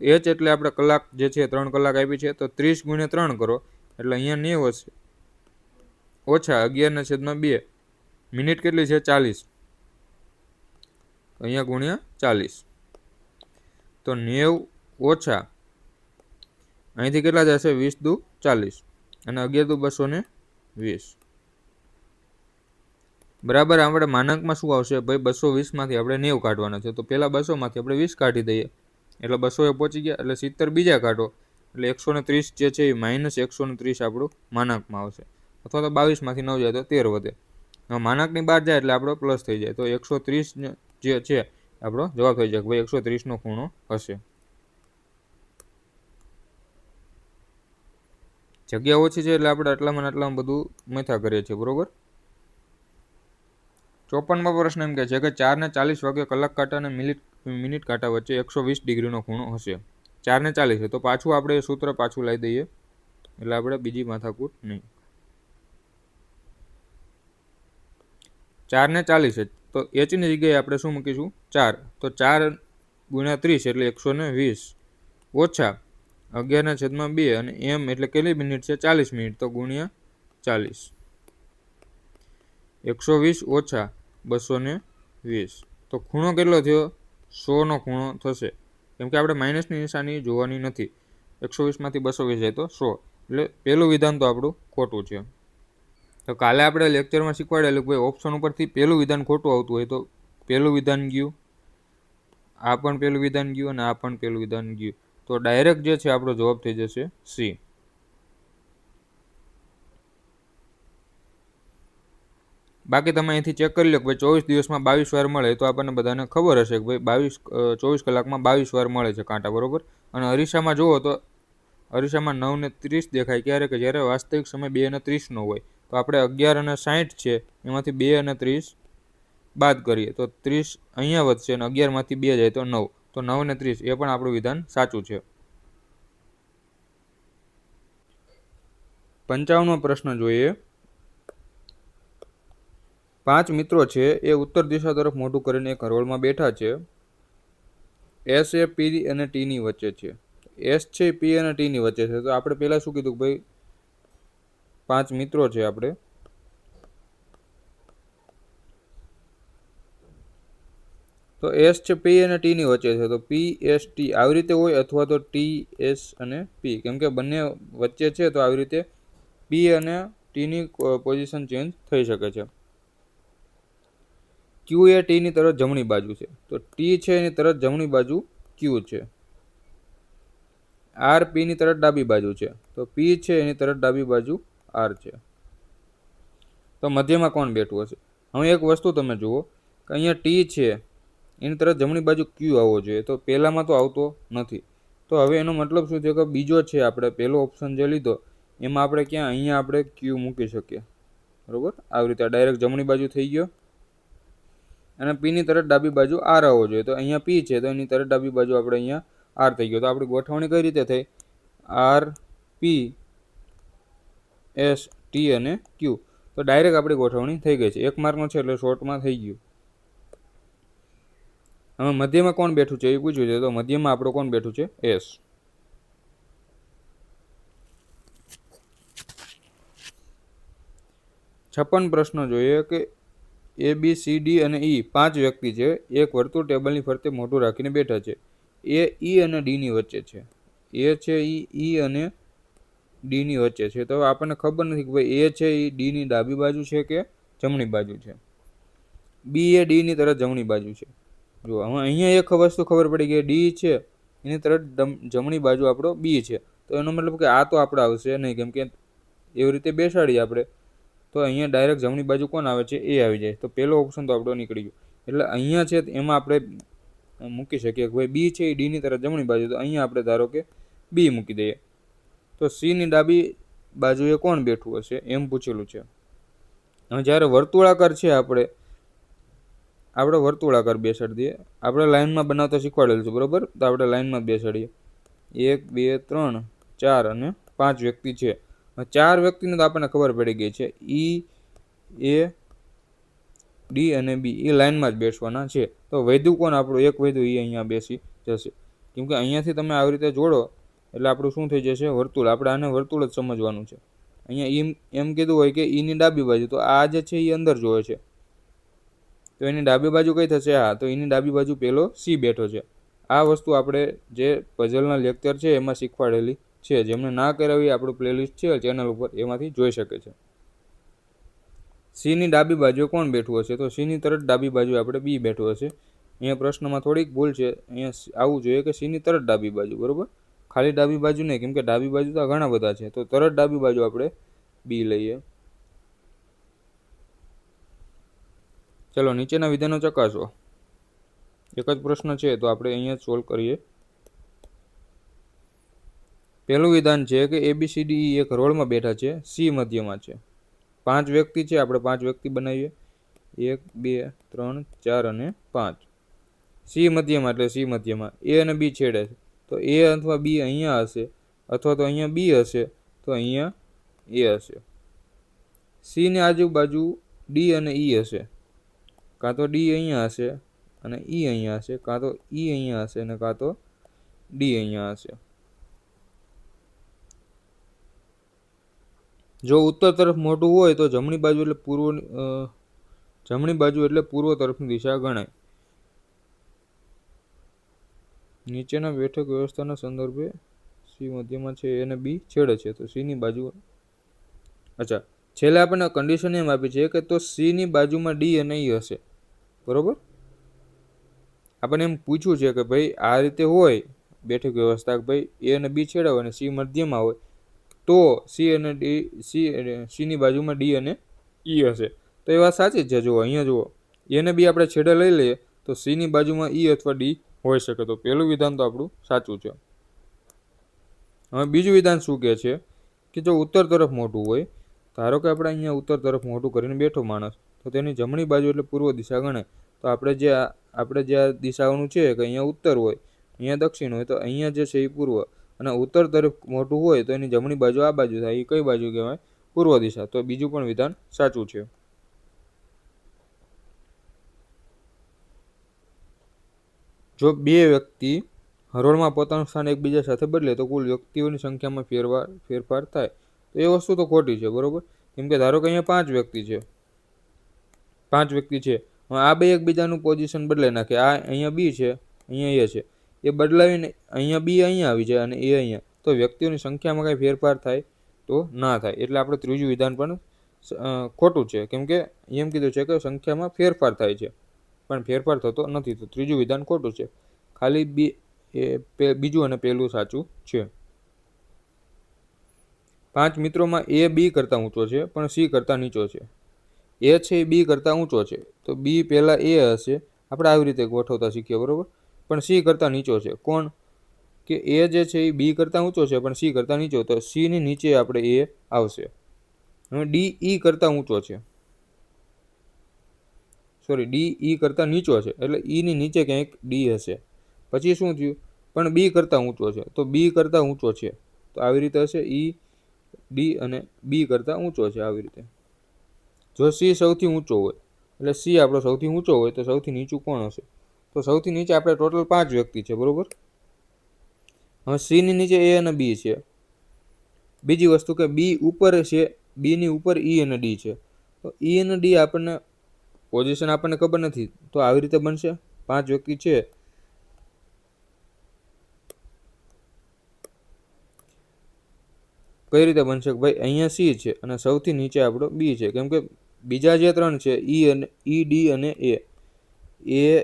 h એટલે આપણે કલાક જે છે 3 કલાક આપી છે, તો 30 ગુણ્યા 3 કરો એટલે અહીંયા 90 હશે ઓછા 11/2. મિનિટ કેટલી છે? 40. અહીંયા ગુણ્યા 40. તો 90 ઓછા અહીંથી કેટલા જશે? 20 દુ 40 અને 11 દુ 220. બરાબર. આપણે માનાંકમાં શું આવશે ભાઈ? 220 માંથી આપણે 90 કાઢવાના છે, તો પહેલા 200 માંથી આપણે 20 કાઢી દઈએ એટલે 200 એ પહોંચી ગયા. એટલે 70 બીજા કાઢો એટલે 130 જે છે એ -130 આપણું માનાંકમાં આવશે. અથવા તો 22 માંથી 9 જાય તો 13 વધે. માનાંકની બહાર જાય એટલે આપણો પ્લસ થઈ જાય, તો 130 જે છે આપણો જવાબ થઈ જાય કે ભાઈ 130 નો ખૂણો હશે. જગ્યા ઓછી છે એટલે આપણે આટલામાં બધું મથા કરીએ છીએ. બરોબર. 54મો પ્રશ્ન એમ કહે છે કે 4 ને 40 વાગે કલાક કાંટા અને મિનિટ કાંટા વચ્ચે 120 ડિગ્રીનો ખૂણો હશે. 4 ને 40 છે તો પાછું આપણે સૂત્ર પાછું લાવી દઈએ એટલે આપણે બીજી માથાકૂટ નહીં. 4 ને 40 છે તો h ની જગ્યાએ આપણે શું મૂકીશું? 4. તો 4 ગુણ્યા 30 એટલે 120 ઓછા 11/2 અને m એટલે કેટલી મિનિટ છે? 40 મિનિટ. તો ગુણ્યા 40. 120 ઓછા 220. તો ખૂણો કેટલો થયો? 100 નો ખૂણો થશે, કેમ કે આપણે માઇનસની નિશાની જોવાની નથી. 120 માંથી 220 જાય તો 100. એટલે પહેલું વિધાન તો આપણું ખોટું છે. તો કાલે આપણે લેક્ચરમાં શીખવાડેલું કે ભાઈ ઓપ્શન ઉપરથી પહેલું વિધાન ખોટું આવતું હોય તો પહેલું વિધાન ગયું, આ પણ પહેલું વિધાન ગયું અને આ પણ પહેલું વિધાન ગયું. તો ડાયરેક્ટ જે છે આપણો જવાબ થઈ જશે સી. બાકી તમે અહીંથી ચેક કરી લો કે ભાઈ 24 દિવસમાં 22 વાર મળે, તો આપણને બધાને ખબર હશે કે ભાઈ 24 કલાકમાં 22 વાર મળે છે કાંટા. બરોબર. અને અરીસામાં જુઓ તો અરીસામાં 9 ને 30 દેખાય ક્યારે? કે જ્યારે વાસ્તવિક સમય 2 અને 30 નો હોય. તો આપણે 11 અને 60 છે એમાંથી 2 અને 30 બાદ કરીએ તો 30 અહીંયા વધશે અને 11 માંથી 2 જાય તો 9. તો 9 ને 30 એ પણ આપણું વિધાન સાચું છે. 55મો પ્રશ્ન જોઈએ. 5 મિત્રો છે એ ઉત્તર દિશા તરફ મોઢું કરીને એક હરોળમાં બેઠા છે. એસ એ પી અને ટી ની વચ્ચે છે. એસ છે પી અને ટી ની વચ્ચે છે. તો આપણે પહેલા શું કીધું કે ભાઈ 5 મિત્રો છે આપણે, તો એસ છે પી અને ટી ની વચ્ચે છે. તો પી એસ ટી આવી રીતે હોય અથવા તો ટી એસ અને પી, કેમ કે બંને વચ્ચે છે તો આવી રીતે પી અને ટી ની પોઝિશન ચેન્જ થઈ શકે છે. ક્યુ એ ટી ની તરફ જમણી બાજુ છે, તો ટી છે એની તરફ જમણી બાજુ ક્યુ છે. આર પી ની તરફ ડાબી બાજુ છે, તો પી છે એની તરફ ડાબી બાજુ આર છે. તો મધ્યમાં કોણ બેઠું હશે? હવે એક વસ્તુ તમે જુઓ કે અહીંયા ટી છે એની તરફ જમણી બાજુ ક્યુ આવવો જોઈએ, તો પહેલામાં તો આવતો નથી. તો હવે એનો મતલબ શું થયો કે બીજો છે આપણે પહેલો ઓપ્શન જે લીધો એમાં આપણે ક્યાં અહીંયા આપણે ક્યુ મૂકી શકીએ. બરોબર. આવી રીતે ડાયરેક્ટ જમણી બાજુ થઈ ગયો. અને પી ની તરફ ડાબી બાજુ આર આવવો જોઈએ, તો અહીંયા પી છે તો એની તરફ ડાબી બાજુ આપણે અહીંયા આર થઈ ગયો. તો આપણી ગોઠવણી કઈ રીતે થઈ? આર પી એસ ટી અને ક્યુ. તો ડાયરેક્ટ આપણી ગોઠવણી થઈ ગઈ છે. 1 માર્કનો છે એટલે શોર્ટમાં થઈ ગયું. હવે મધ્યમાં કોણ બેઠું છે એ પૂછ્યું છે, તો મધ્યમાં આપણો કોણ બેઠું છે? એસ. 56 પ્રશ્ન જોઈએ કે એ બી સી ડી અને ઈ 5 વ્યક્તિ છે એક વર્તુળ ટેબલની ફરતે મોઢું રાખીને બેઠા છે. એ ઈ અને ડી ની વચ્ચે છે. એ છે ઈ અને ડી ની વચ્ચે છે. તો આપણને ખબર નથી કે ભાઈ એ છે એ ડી ની ડાબી બાજુ છે કે જમણી બાજુ છે. બી એ ડી ની તરફ જમણી બાજુ છે. જો હવે અહીંયા એક વસ્તુ ખબર પડી કે ડી છે એની તરફ જમણી બાજુ આપણો બી છે. તો એનો મતલબ કે આ તો આપણે આવશે નહીં, કેમ કે એવી રીતે બેસાડીએ આપણે તો અહીંયા ડાયરેક્ટ જમણી બાજુ કોણ આવે છે? એ આવી જાય. તો પહેલો ઓપ્શન તો આપણો નીકળી ગયો. એટલે અહીંયા છે એમાં આપણે મૂકી શકીએ કે ભાઈ બી છે એ ડીની તરફ જમણી બાજુ, તો અહીંયા આપણે ધારો કે બી મૂકી દઈએ. તો સીની ડાબી બાજુએ કોણ બેઠું હશે એમ પૂછેલું છે. હવે જ્યારે વર્તુળાકાર છે આપણે વર્તુળાકાર બેસાડી દઈએ. આપણે લાઇનમાં બનાવતા શીખવાડેલું છે. બરોબર. તો આપણે લાઇનમાં બેસાડીએ. 1 2 3 4 અને 5 વ્યક્તિ છે. ચાર વ્યક્તિને તો આપણને ખબર પડી ગઈ છે. ઈ, એ, ડી અને બી એ લાઇનમાં જ બેસવાના છે. તો વધ્યું કોણ આપણું? એક વધ્યું, એ અહીંયા બેસી જશે. કેમ કે અહીંયાથી તમે આવી રીતે જોડો એટલે આપણું શું થઈ જશે? વર્તુળ. આપણે આને વર્તુળ જ સમજવાનું છે. અહીંયા એમ કીધું હોય કે ઈની ડાબી બાજુ, તો આ જે છે એ અંદર જોવે છે, તો એની ડાબી બાજુ કઈ થશે? હા, તો એની ડાબી બાજુ પેલો સી બેઠો છે. આ વસ્તુ આપણે જે પઝલના લેક્ચર છે એમાં શીખવાડેલી છે. જેમને ના કરાવી આપણું પ્લેલિસ્ટ છે ચેનલ ઉપર, એમાંથી જોઈ શકે છે. સીની ડાબી બાજુ કોણ બેઠું હશે? તો સીની તરત ડાબી બાજુ આપણે બી બેઠું હશે. અહીંયા પ્રશ્નમાં થોડીક ભૂલ છે. અહીંયા આવવું જોઈએ કે સીની તરત ડાબી બાજુ, બરોબર? ખાલી ડાબી બાજુ નહીં, કેમ કે ડાબી બાજુ તો ઘણા બધા છે. તો તરત ડાબી બાજુ આપણે બી લઈએ. ચલો નીચેના વિધાનો ચકાસો. એક જ પ્રશ્ન છે તો આપણે અહીંયા સોલ્વ કરીએ. પહેલું વિધાન છે કે ABCD એક રોલમાં બેઠા છે, સી મધ્યમાં છે. 5 વ્યક્તિ છે, આપણે 5 વ્યક્તિ બનાવીએ. 1, 2, 3, 4 અને 5. સી મધ્યમાં એટલે સી મધ્યમાં. એ અને બી છેડે છે, તો એ અથવા બી અહીંયા હશે, અથવા તો અહીંયા બી હશે, તો અહીંયા એ હશે. સી ની આજુબાજુ ડી અને ઈ હશે, કાં તો ડી અહીંયા હશે અને ઈ અહીંયા હશે, કાં તો ઈ અહીંયા હશે અને કાં તો ડી અહીંયા હશે. જો ઉત્તર તરફ મોટું હોય તો જમણી બાજુ એટલે પૂર્વ તરફની દિશા ગણાય. નીચેના બેઠક વ્યવસ્થાના સંદર્ભે સી મધ્યમાં છે, એ અને બી છેડે છે, તો સી ની બાજુ. અચ્છા, છેલ્લે આપણને કન્ડિશન એમ આપી છે કે તો સી ની બાજુમાં ડી અને ઈ હશે, બરોબર? આપણને એમ પૂછ્યું છે કે ભાઈ આ રીતે હોય બેઠક વ્યવસ્થા, કે ભાઈ એ અને બી છેડા હોય અને સી મધ્યમાં હોય, તો સી અને ડી સીની બાજુમાં ડી અને ઈ હશે. તો એ વાત સાચી જ છે. જુઓ અહીંયા જુઓ, એને બી આપણે છેડે લઈ લઈએ તો સીની બાજુમાં ઈ અથવા ડી હોઈ શકે. તો પહેલું વિધાન તો આપણું સાચું છે. હવે બીજું વિધાન શું કહે છે કે જો ઉત્તર તરફ મોટું હોય, ધારો કે આપણે અહીંયા ઉત્તર તરફ મોટું કરીને બેઠો માણસ, તો તેની જમણી બાજુ એટલે પૂર્વ દિશા ગણાય. તો આપણે જે આ દિશાઓનું છે કે અહીંયા ઉત્તર હોય, અહીંયા દક્ષિણ હોય, તો અહીંયા જે છે એ પૂર્વ, અને ઉત્તર તરફ મોટું હોય તો એની જમણી બાજુ આ બાજુ થાય. એ કઈ બાજુ કહેવાય? પૂર્વ દિશા. તો બીજું પણ વિધાન સાચું છે. જો બે વ્યક્તિ હરોળમાં પોતાનું સ્થાન એકબીજા સાથે બદલે તો કુલ વ્યક્તિઓની સંખ્યામાં ફેરફાર થાય. તો એ વસ્તુ તો ખોટી છે, બરોબર? કેમ કે ધારો કે અહીંયા 5 વ્યક્તિ છે, 5 વ્યક્તિ છે. હવે આ બે એકબીજાનું પોઝિશન બદલાઈ નાખે. આ અહીંયા બી છે, અહીંયા એ છે, એ બદલાવીને અહીંયા બી અહીંયા આવી જાય અને એ અહીંયા, તો વ્યક્તિઓની સંખ્યામાં કાંઈ ફેરફાર થાય? તો ના થાય. એટલે આપણે ત્રીજું વિધાન પણ ખોટું છે, કેમ કે એમ કીધું છે કે સંખ્યામાં ફેરફાર થાય છે, પણ ફેરફાર થતો નથી. તો ત્રીજું વિધાન ખોટું છે. ખાલી બીજું અને પહેલું સાચું છે. 5 મિત્રોમાં એ બી કરતાં ઊંચો છે પણ સી કરતાં નીચો છે. એ છે એ બી કરતાં ઊંચો છે, તો બી પહેલાં એ હશે. આપણે આવી રીતે ગોઠવતા શીખીએ, બરોબર? પણ સી કરતાં નીચો છે. કોણ? કે એ જે છે એ બી કરતાં ઊંચો છે પણ સી કરતાં નીચો, તો સી ની નીચે આપણે એ આવશે. હવે ડી ઈ કરતાં ઊંચો છે, સોરી, ડી ઈ કરતાં નીચો છે, એટલે ઈની નીચે ક્યાંક ડી હશે. પછી શું થયું? પણ બી કરતાં ઊંચો છે, તો બી કરતાં ઊંચો છે, તો આવી રીતે હશે. ઈ, ડી અને બી કરતાં ઊંચો છે, આવી રીતે. જો સી સૌથી ઊંચો હોય એટલે સી આપણો સૌથી ઊંચો હોય, તો સૌથી નીચું કોણ હશે? તો સૌથી નીચે આપણે ટોટલ 5 વ્યક્તિ છે, બરોબર? હવે સીની નીચે એ અને બી છે. બીજી વસ્તુ કે બી ઉપર છે, બીની ઉપર ઈ અને ડી છે. તો ઈ અને ડી આપણને પોઝિશન આપણને ખબર નથી, તો આવી રીતે બનશે. 5 વ્યક્તિ છે, કઈ રીતે બનશે? ભાઈ અહીંયા સી છે અને સૌથી નીચે આપણો બી છે, કેમ કે બીજા જે 3 છે ઈ, ડી અને એ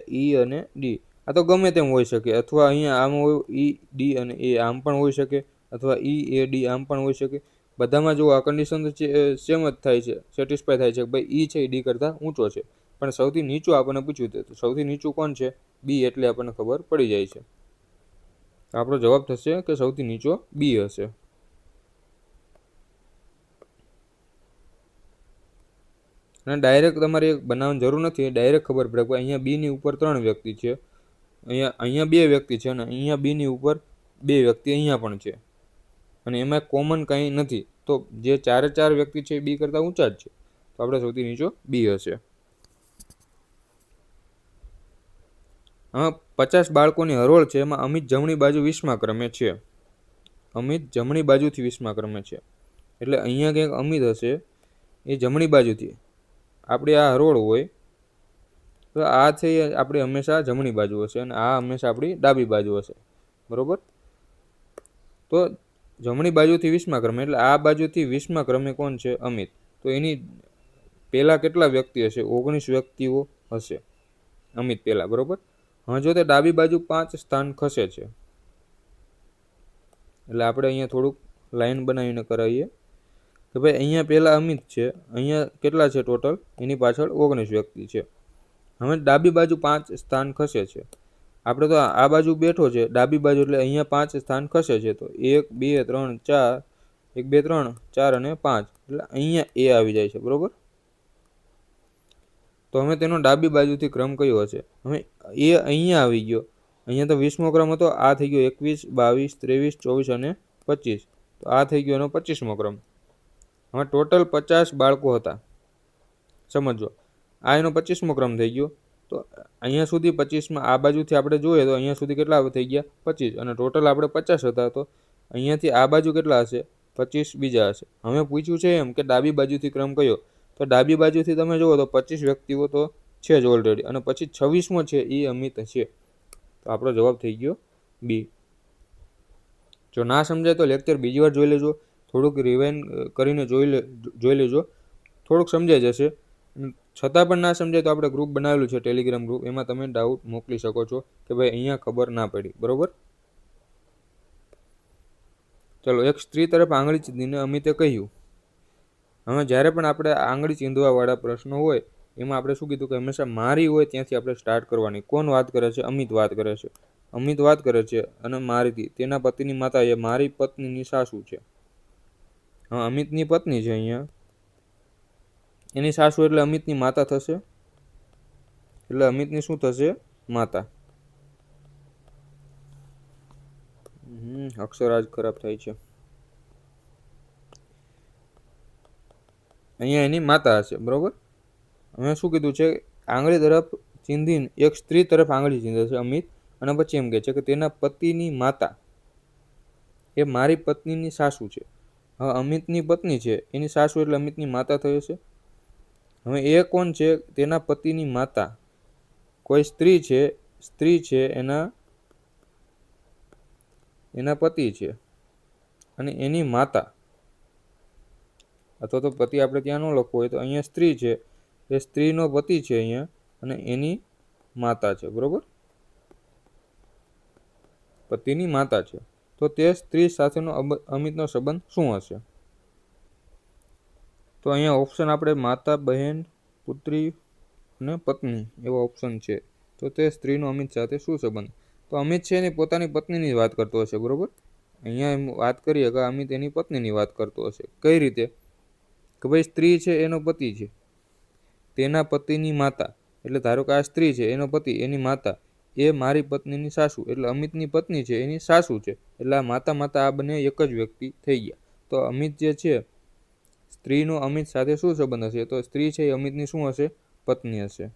ઈ અને ડી, આ તો ગમે તેમ હોઈ શકે. અથવા અહીંયા આમ હોય ઈ, ડી અને એ, આમ પણ હોઈ શકે. અથવા ઈ, એ, ડી આમ પણ હોઈ શકે. બધામાં જો આ કન્ડિશન તો સેમ જ થાય છે, સેટિસ્ફાય થાય છે કે ભાઈ ઈ છે એ ડી કરતાં ઊંચો છે. પણ સૌથી નીચું આપણને પૂછ્યું હતું, તો સૌથી નીચું કોણ છે? બી. એટલે આપણને ખબર પડી જાય છે. આપણો જવાબ થશે કે સૌથી નીચો બી હશે. અને ડાયરેક્ટ તમારે બનાવવાની જરૂર નથી, ડાયરેક્ટ ખબર પડે કે અહીંયા બીની ઉપર 3 વ્યક્તિ છે, અહીંયા 2 વ્યક્તિ છે, અને અહીંયા બીની ઉપર 2 વ્યક્તિ અહીંયા પણ છે. અને એમાં કોમન કંઈ નથી, તો જે 4 વ્યક્તિ છે એ બી કરતાં ઊંચા જ છે, તો આપણે સૌથી નીચો બી હશે. હવે 50 બાળકોની હરોળ છે, એમાં અમિત જમણી બાજુ 20મા ક્રમે છે. અમિત જમણી બાજુથી 20મા ક્રમે છે, એટલે અહીંયા કંઈક અમિત હશે એ જમણી બાજુથી. આપણી આ હરોળ હોય તો આ છે આપણી હંમેશા જમણી બાજુ હશે અને આ હંમેશા આપણી ડાબી બાજુ હશે, બરોબર. તો જમણી બાજુથી 20મા ક્રમે એટલે આ બાજુથી 20મા ક્રમે કોણ છે? અમિત. તો એની પહેલા કેટલા વ્યક્તિ હશે? 19 વ્યક્તિઓ હશે અમિત પહેલા, બરોબર. હવે જો તે ડાબી બાજુ 5 સ્થાન ખસે છે, એટલે આપણે અહીંયા થોડુંક લાઈન બનાવીને કરાવીએ કે ભાઈ અહીંયા પહેલા અમિત છે, અહીંયા કેટલા છે ટોટલ? એની પાછળ 19 વ્યક્તિ છે. હવે ડાબી બાજુ 5 સ્થાન ખસે છે. આપણે તો આ બાજુ બેઠો છે ડાબી બાજુ, એટલે અહીંયા 5 સ્થાન ખસે છે. તો 1 2 3 4, 1 2 3 4 અને 5, એટલે અહીંયા એ આવી જાય છે, બરોબર. તો હવે તેનો ડાબી બાજુથી ક્રમ કયો હશે? હવે એ અહીંયા આવી ગયો, અહીંયા તો 20મો ક્રમ હતો, આ થઈ ગયો 21 22 23 24 અને 25, તો આ થઈ ગયો એનો 25મો ક્રમ. હવે ટોટલ 50 બાળકો હતા, સમજો. આ એનો 25મો ક્રમ થઈ ગયો. તો અહીંયા સુધી 25માં આ બાજુથી આપણે જોઈએ તો અહીંયા સુધી કેટલા થઈ ગયા? 25, અને ટોટલ આપણે 50 હતા, તો અહીંયાથી આ બાજુ કેટલા હશે? 25 બીજા હશે. હવે પૂછ્યું છે એમ કે ડાબી બાજુથી ક્રમ કયો? તો ડાબી બાજુથી તમે જુઓ તો 25 વ્યક્તિઓ તો છે જ ઓલરેડી, અને પછી 26મો છે એ અમિત છે, તો આપણો જવાબ થઈ ગયો બી. જો ના સમજાય તો લેક્ચર બીજી વાર જોઈ લેજો, થોડુંક રિવાઇન્ડ કરીને જોઈ લેજો, થોડુંક સમજાઈ જશે. છતાં પણ ના સમજાય તો આપણે ગ્રુપ બનાવેલું છે, ટેલિગ્રામ ગ્રુપ, એમાં તમે ડાઉટ મોકલી શકો છો કે ભાઈ અહીંયા ખબર ના પડી, બરોબર. ચલો, એક સ્ત્રી તરફ આંગળી ચીંધીને અમિતે કહ્યું. હવે જ્યારે પણ આપણે આંગળી ચીંધવાવાળા પ્રશ્નો હોય એમાં આપણે શું કીધું કે હંમેશા મારી હોય ત્યાંથી આપણે સ્ટાર્ટ કરવાની. કોણ વાત કરે છે? અમિત વાત કરે છે. અમિત વાત કરે છે અને મારીથી, તેના પતિની માતા એ મારી પત્નીની સાસુ છે. હા, અમિતની પત્ની છે અહીંયા, એની સાસુ એટલે અમિતની માતા થશે, એટલે અમિતની શું થશે? માતા. અક્ષર આજ ખરાબ થાય છે. અહીંયા એની માતા હશે, બરોબર. હવે શું કીધું છે? આંગળી તરફ ચીંધીને એક સ્ત્રી તરફ આંગળી ચીંધે છે અમિત, અને પછી એમ કહે છે કે તેના પતિની માતા એ મારી પત્નીની સાસુ છે. હવે અમિતની પત્ની છે, એની સાસુ એટલે અમિતની માતા થઈ હશે. હવે એ કોણ છે? તેના પતિની માતા કોઈ સ્ત્રી છે એના પતિ છે, અને એની માતા, અથવા તો પતિ આપણે ત્યાં ન લખવું હોય તો અહીંયા સ્ત્રી છે, એ સ્ત્રીનો પતિ છે અહીંયા, અને એની માતા છે, બરોબર. પતિની માતા છે, તો તે સ્ત્રી સાથેનો અમિતનો સંબંધ શું હશે? તો અહીંયા ઓપ્શન આપણે માતા, બહેન, પુત્રી અને પત્ની એવા ઓપ્શન છે. તો તે સ્ત્રીનો અમિત સાથે શું સંબંધ? તો અમિત છે એની પોતાની પત્નીની વાત કરતો હશે, બરોબર. અહીંયા એમ વાત કરીએ કે અમિત એની પત્નીની વાત કરતો હશે. કઈ રીતે? કે ભાઈ સ્ત્રી છે એનો પતિ છે, તેના પતિની માતા, એટલે ધારો કે આ સ્ત્રી છે એનો પતિ, એની માતા એ મારી પત્નીની સાસુ, એટલે અમિતની પત્ની છે એની સાસુ છે, એટલે આ માતા આ બંને એક જ વ્યક્તિ થઈ ગયા. તો અમિત જે છે, સ્ત્રીનો અમિત સાથે શું સંબંધ હશે? તો સ્ત્રી છે એ અમિતની શું હશે? પત્ની હશે.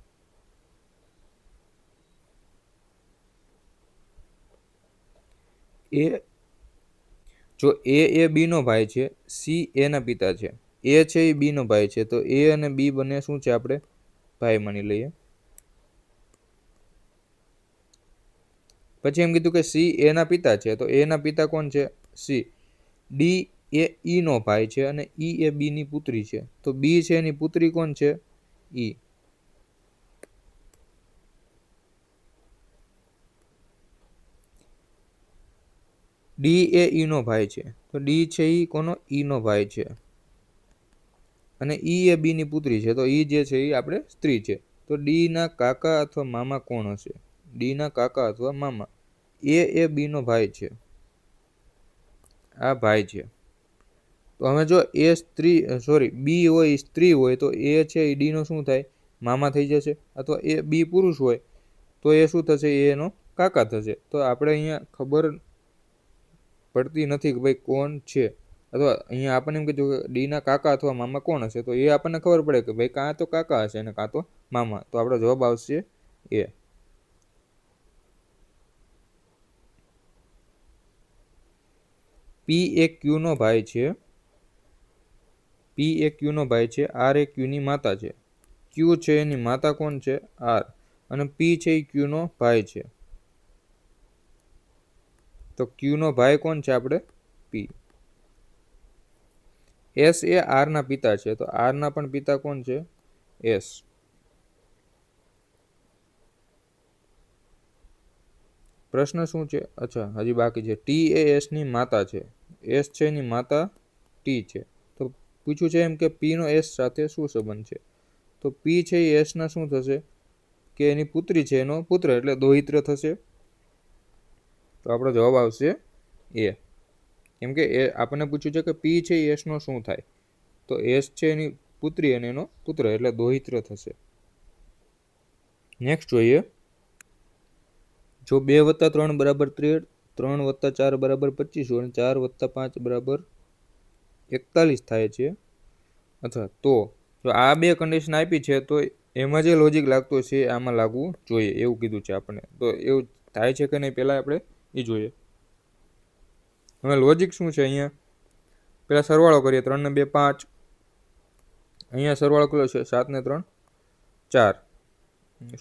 જો એ બી નો ભાઈ છે, સી એના પિતા છે, એ છે એ બી નો ભાઈ છે, તો એ અને બી બંને શું છે? આપણે ભાઈ માની લઈએ. પછી એમ કીધું કે સી એના પિતા છે, તો એના પિતા કોણ છે? સી. ડી એ ઈ નો ભાઈ છે, અને ઈ એ બી ની પુત્રી છે, તો બી છે એની પુત્રી કોણ છે? ઈ. ડી એ ઈ નો ભાઈ છે, તો ડી છે ઈ કોનો? ઈ નો ભાઈ છે, અને ઈ એ બી ની પુત્રી છે, તો ઈ જે છે એ આપણે સ્ત્રી છે. તો ડી ના કાકા અથવા મામા કોણ હશે? ડી ના કાકા અથવા મામા. એ બી નો ભાઈ છે, આ ભાઈ છે. તો હવે જો બી હોય સ્ત્રી હોય તો એ છે એ ડી નો શું થાય? મામા થઈ જશે. અથવા એ બી પુરુષ હોય તો એ શું થશે? એ એનો કાકા થશે. તો આપણે અહીંયા પડતી નથી કે ભાઈ કોણ છે, અથવા અહીંયા આપણને એમ કીધું કે ડીના કાકા અથવા મામા કોણ હશે, તો એ આપણને ખબર પડે કે ભાઈ કાં તો કાકા હશે અને કાં તો મામા. તો આપણો જવાબ આવશે એ. પી એ ક્યુનો ભાઈ છે. પી એ ક્યુનો ભાઈ છે. આર એ ક્યુની માતા છે. ક્યુ છે એની માતા કોણ છે? આર. અને પી છે એ ક્યુનો ભાઈ છે. તો ક્યુનો ભાઈ કોણ છે આપણે? પી. એસ એ આરના પિતા છે, તો આરના પણ પિતા કોણ છે? એસ. પ્રશ્ન શું છે? અચ્છા, હજી બાકી છે. ટી એ એસની માતા છે. એસ છે એની માતા ટી છે. તો પૂછ્યું છે એમ કે પી નો એસ સાથે શું સંબંધ છે? તો પી છે એ એસના શું થશે? કે એની પુત્રી છે, એનો પુત્ર, એટલે દોહિત્ર થશે. તો આપણો જવાબ આવશે એ. કેમ કે એ આપણને પૂછ્યું છે કે પી છે એ એસનો શું થાય? તો એસ છે એની પુત્રી અને એનો પુત્ર, એટલે દોહિત્ર થશે. નેક્સ્ટ જોઈએ. જો 2 + 3 = 13, 3 + 4 = 25 અને 4 + 5 = 41 થાય છે, અથવા તો જો આ બે કન્ડિશન આપી છે તો એમાં જે લોજિક લાગતું છે આમાં લાગવું જોઈએ એવું કીધું છે આપણને. તો એવું થાય છે કે નહીં પહેલાં આપણે એ જોઈએ. હવે લોજિક શું છે અહીંયા? પહેલાં સરવાળો કરીએ. 3 ને 2 5. અહીંયા સરવાળો કર્યો છે 7 ને 3 4.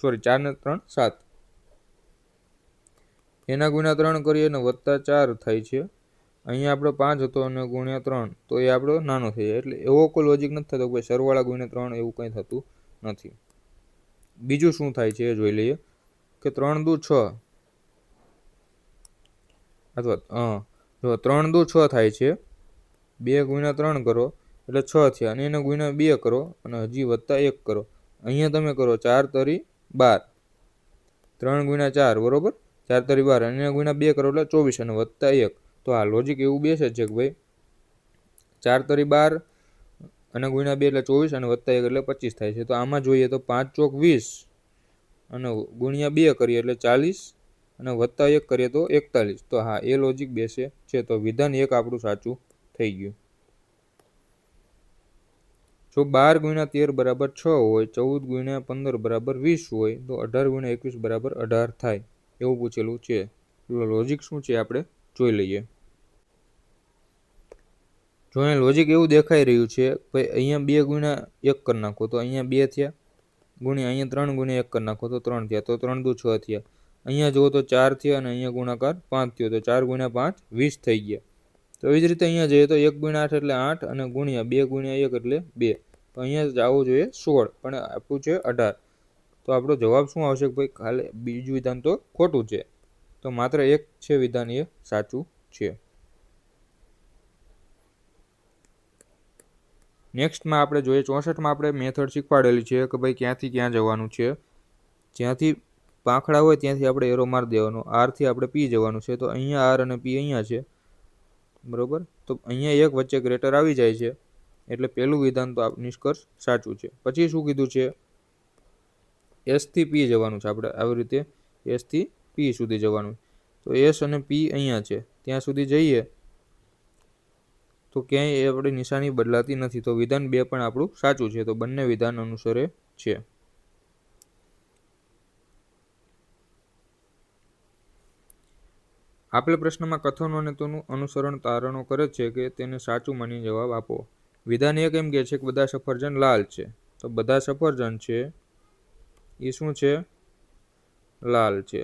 સોરી, 4 ને 3 7. એના ગુણ્યા 3 કરીએ અને +4 થાય છે. અહીંયા આપણો 5 હતો અને ગુણ્યા 3, તો એ આપણો નાનો થઈ જાય. એટલે એવો કોઈ લોજિક નથી થતો કે સરવાળા ગુણ્યા 3 એવું કંઈ થતું નથી. બીજું શું થાય છે એ જોઈ લઈએ. કે 3 દુ 6, અથવા જો 3 દુ 6 થાય છે. 2 ગુણ્યા 3 કરો એટલે 6 થયા, અને એને ગુણ્યા 2 કરો અને હજી +1 કરો. અહીંયા તમે કરો 4 તરી 12. 3 ગુણ્યા 4 બરોબર, 4 તરી 12, અને એને ગુણ્યા 2 કરો એટલે 24 અને +1. તો આ લોજિક એવું બેસે છે કે ભાઈ 4 તરી 12 અને ગુણ્યા 2 એટલે 24 અને +1 એટલે 25 થાય છે. તો આમાં જોઈએ તો 5 ચોક 20 અને ગુણ્યા 2 કરીએ એટલે 40 અને +1 કરીએ તો 41. તો હા, એ લોજિક બેસે છે. તો વિધાન 1 આપણું સાચું થઈ ગયું. જો 12 × 13 = 6 હોય, 14 × 15 = 20 હોય, તો 18 × 21 = 18 થાય એવું પૂછેલું છે. લોજિક શું છે આપણે જોઈ લઈએ. જો અહીંયા લોજિક એવું દેખાઈ રહ્યું છે ભાઈ અહીંયા 2 × 1 કરી નાખો તો અહીંયા 2 થયા, ગુણ્યા અહીંયા 3 × 1 કરી નાખો તો 3 થયા, તો 3 દુ 6 થયા. અહીંયા જુઓ તો 4 થયા અને અહીંયા ગુણાકાર 5 થયો, તો 4 × 5 20 થઈ ગયા. તો એવી જ રીતે અહીંયા જઈએ તો 1 × 8 એટલે 8 અને ગુણ્યા 2 × 1 એટલે 2. તો અહીંયા જ આવવું જોઈએ 16, પણ આપ્યું છે 18. તો આપણો જવાબ શું આવશે? ભાઈ ખાલી બીજું વિધાન તો ખોટું છે. તો માત્ર એક છે વિધાન એ સાચું છે. નેક્સ્ટમાં આપણે જોઈએ 64માં આપણે મેથડ શીખવાડેલી છે કે ભાઈ ક્યાંથી ક્યાં જવાનું છે. જ્યાંથી પાંખડા હોય ત્યાંથી આપણે એરો મારી દેવાનો. આરથી આપણે પી જવાનું છે. તો અહીંયા આર અને પી અહીંયા છે, બરોબર. તો અહીંયા એક વચ્ચે ગ્રેટર આવી જાય છે, એટલે પહેલું વિધાન તો નિષ્કર્ષ સાચું છે. પછી શું કીધું છે? એસથી પી જવાનું છે આપણે, આવી રીતે એસથી પી સુધી જવાનું. તો એસ અને પી અહીંયા છે, ત્યાં સુધી જઈએ તો ક્યાંય એ આપણી નિશાની બદલાતી નથી. તો વિધાન 2 પણ આપણું સાચું છે. તો બંને વિધાન અનુસરે છે. આપેલ પ્રશ્નમાં કથનો અને તેનું અનુસરણ તારણો કરે છે કે તેને સાચું માની જવાબ આપો. વિધાન 1 એમ કહે છે કે બધા સફરજન લાલ છે. તો બધા સફરજન છે એ શું છે? લાલ છે.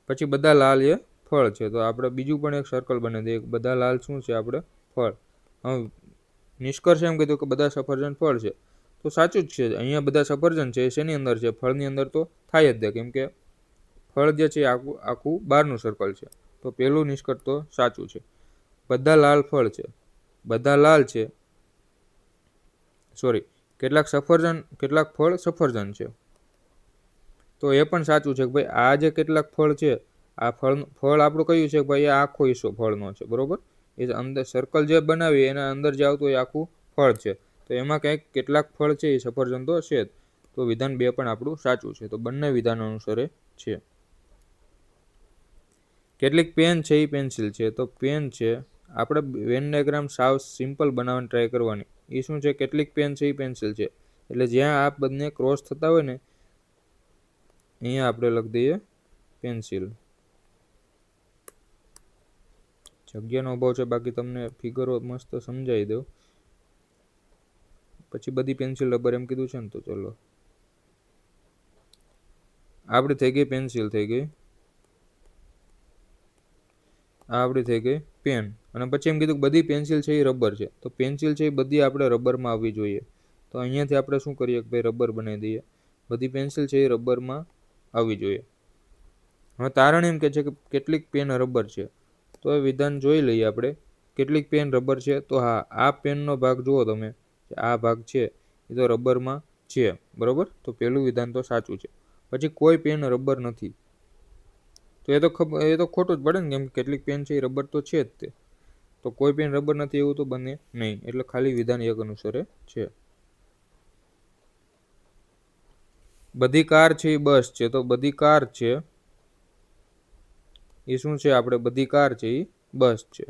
પછી બધા લાલ એ ફળ છે. તો આપણે બીજું પણ એક સર્કલ બનાવી દઈએ. બધા લાલ શું છે? આપણે ફળ. હવે નિષ્કર્ષ એમ કીધું કે બધા સફરજન ફળ છે. તો સાચું જ છે. અહીંયા બધા સફરજન છે એ શેની અંદર છે? ફળની અંદર તો થાય જ દે, કેમ કે ફળ જે છે આખું બહારનું સર્કલ છે. તો પહેલું નિષ્કર્ષ તો સાચું છે. બધા લાલ ફળ છે. બધા લાલ છે, સોરી, કેટલાક ફળ સફરજન છે. તો એ પણ સાચું છે કે ભાઈ આ જે કેટલાક ફળ છે, આ ફળ આપણું કયું છે કે ભાઈ આ આખો હિસ્સો ફળનો છે, બરોબર. એ અંદર સર્કલ જે બનાવી એના અંદર જે આવતું એ આખું ફળ છે. તો એમાં કંઈક કેટલાક ફળ છે એ સફરજન તો છે જ. તો વિધાન 2 પણ આપણું સાચું છે. તો બંને વિધાન અનુસરે છે. કેટલીક પેન છે એ પેન્સિલ છે, તો પેન છે આપણે વેન ડાયાગ્રામ સાવ સિમ્પલ બનાવવાની ટ્રાય કરવાની. એ શું છે, કેટલીક પેન છે એ પેન્સિલ છે, એટલે જ્યાં આ બંને ક્રોસ થતા હોય ને અહીંયા આપણે લખી દઈએ પેન્સિલ. જગ્યાનો અભાવ છે, બાકી તમને ફિગરો મસ્ત સમજાવી દઉં. પછી બધી પેન્સિલ રબર એમ કીધું છે ને, તો ચલો આપણી થઈ ગઈ પેન્સિલ થઈ ગઈ, આપણી થઈ ગઈ પેન. અને પછી એમ કીધું બધી પેન્સિલ છે એ રબર છે, તો પેન્સિલ છે એ બધી આપણે રબરમાં આવવી જોઈએ. તો અહીંયાથી આપણે શું કરીએ કે ભાઈ રબર બનાવી દઈએ. બધી પેન્સિલ છે એ રબરમાં આવવી જોઈએ. હવે તારણ એમ કે છે કે કેટલીક પેન રબર છે, તો એ વિધાન જોઈ લઈએ આપણે. કેટલીક પેન રબર છે, તો હા આ પેનનો ભાગ જુઓ તમે, આ ભાગ છે એ તો રબરમાં છે, બરોબર. તો પેલું વિધાન તો સાચું છે. પછી કોઈ પેન રબર નથી, તો એ તો ખોટું જ પડે ને, કેમ કેટલીક પેન છે એ રબર તો છે જ તે. તો કોઈ પેન રબર નથી એવું તો બને નહીં, એટલે ખાલી વિધાન એક અનુસરે છે. બધી કાર છે એ બસ છે, તો બધી કાર છે એ શું છે, આપણે બધી કાર છે એ બસ છે.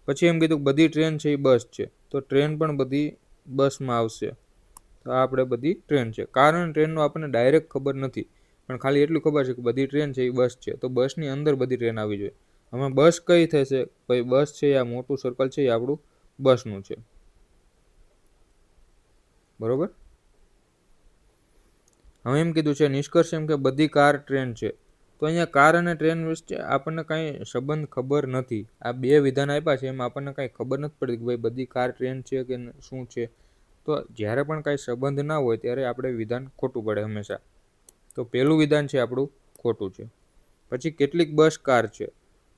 પછી એમ કીધું બધી ટ્રેન છે એ બસ છે, તો ટ્રેન પણ બધી બસમાં આવશે. તો આ આપણે બધી ટ્રેન છે. કાર અને ટ્રેનનો આપણને ડાયરેક્ટ ખબર નથી, પણ ખાલી એટલું ખબર છે કે બધી ટ્રેન છે એ બસ છે, તો બસની અંદર બધી ટ્રેન આવી જોઈએ. હવે બસ કઈ થશે, ભાઈ બસ છે આ મોટું સર્કલ છે એ આપણું બસનું છે, બરોબર. હવે એમ કીધું છે નિષ્કર્ષ એમ કે બધી કાર ટ્રેન છે, તો અહીંયા કાર અને ટ્રેન વચ્ચે આપણને કાંઈ સંબંધ ખબર નથી. આ બે વિધાન આપ્યા છે એમાં આપણને કાંઈ ખબર નથી પડતી કે ભાઈ બધી કાર ટ્રેન છે કે શું છે. તો જ્યારે પણ કાંઈ સંબંધ ના હોય ત્યારે આપણે વિધાન ખોટું પડે હંમેશા. તો પહેલું વિધાન છે આપણું ખોટું છે. પછી કેટલીક બસ કાર છે,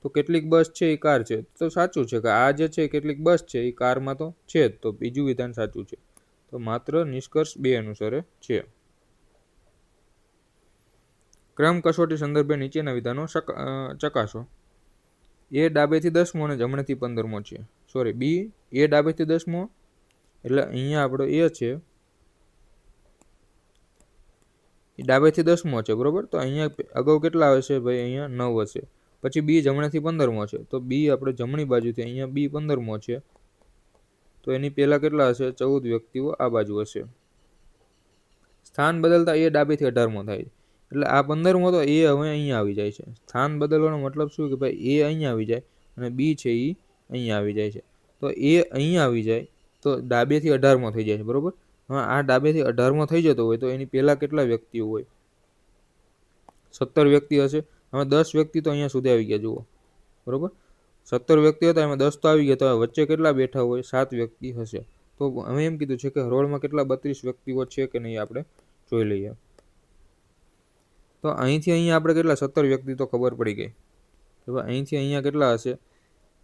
તો કેટલીક બસ છે એ કાર છે, તો સાચું છે કે આ જે છે કેટલીક બસ છે એ કારમાં તો છે જ, તો બીજું વિધાન સાચું છે. તો માત્ર નિષ્કર્ષ 2 અનુસરે છે. ક્રમ કસોટી સંદર્ભે નીચેના વિધાનો ચકાસો. એ ડાબેથી 10મો અને જમણેથી 15મો છે. સોરી, બી એ ડાબેથી 10મો, એટલે અહીંયા આપણો એ છે એ ડાબેથી 10મો છે, બરોબર. તો અહીંયા અગાઉ કેટલા હશે ભાઈ, અહીંયા 9 હશે. પછી બી જમણેથી 15મો છે, તો બી આપણે જમણી બાજુથી અહીંયા બી 15મો છે, તો એની પહેલા કેટલા હશે, 14 વ્યક્તિઓ આ બાજુ હશે. સ્થાન બદલતા એ ડાબેથી 18મો થાય, એટલે આ 15મો તો એ હવે અહીંયા આવી જાય છે. સ્થાન બદલવાનો મતલબ શું કે ભાઈ એ અહીંયા આવી જાય અને બી છે એ અહીંયા આવી જાય છે. તો એ અહીંયા આવી જાય તો ડાબેથી 18મો થઈ જાય છે, બરોબર. હવે આ ડાબેથી 18મો થઈ જતો હોય તો એની પહેલા કેટલા વ્યક્તિઓ હોય, 17 વ્યક્તિ હશે. હવે 10 વ્યક્તિ તો અહીંયા સુધી આવી ગયા જુઓ, બરોબર. 17 વ્યક્તિ હતા એમાં 10 તો આવી ગયા, તો વચ્ચે કેટલા બેઠા હોય, 7 વ્યક્તિ હશે. તો હવે એમ કીધું છે કે હરોળમાં કેટલા 32 વ્યક્તિઓ છે કે નહીં આપણે જોઈ લઈએ. તો અહીંથી અહીંયા આપણે કેટલા 17 વ્યક્તિ તો ખબર પડી ગઈ. તો અહીંથી અહીંયા કેટલા હશે,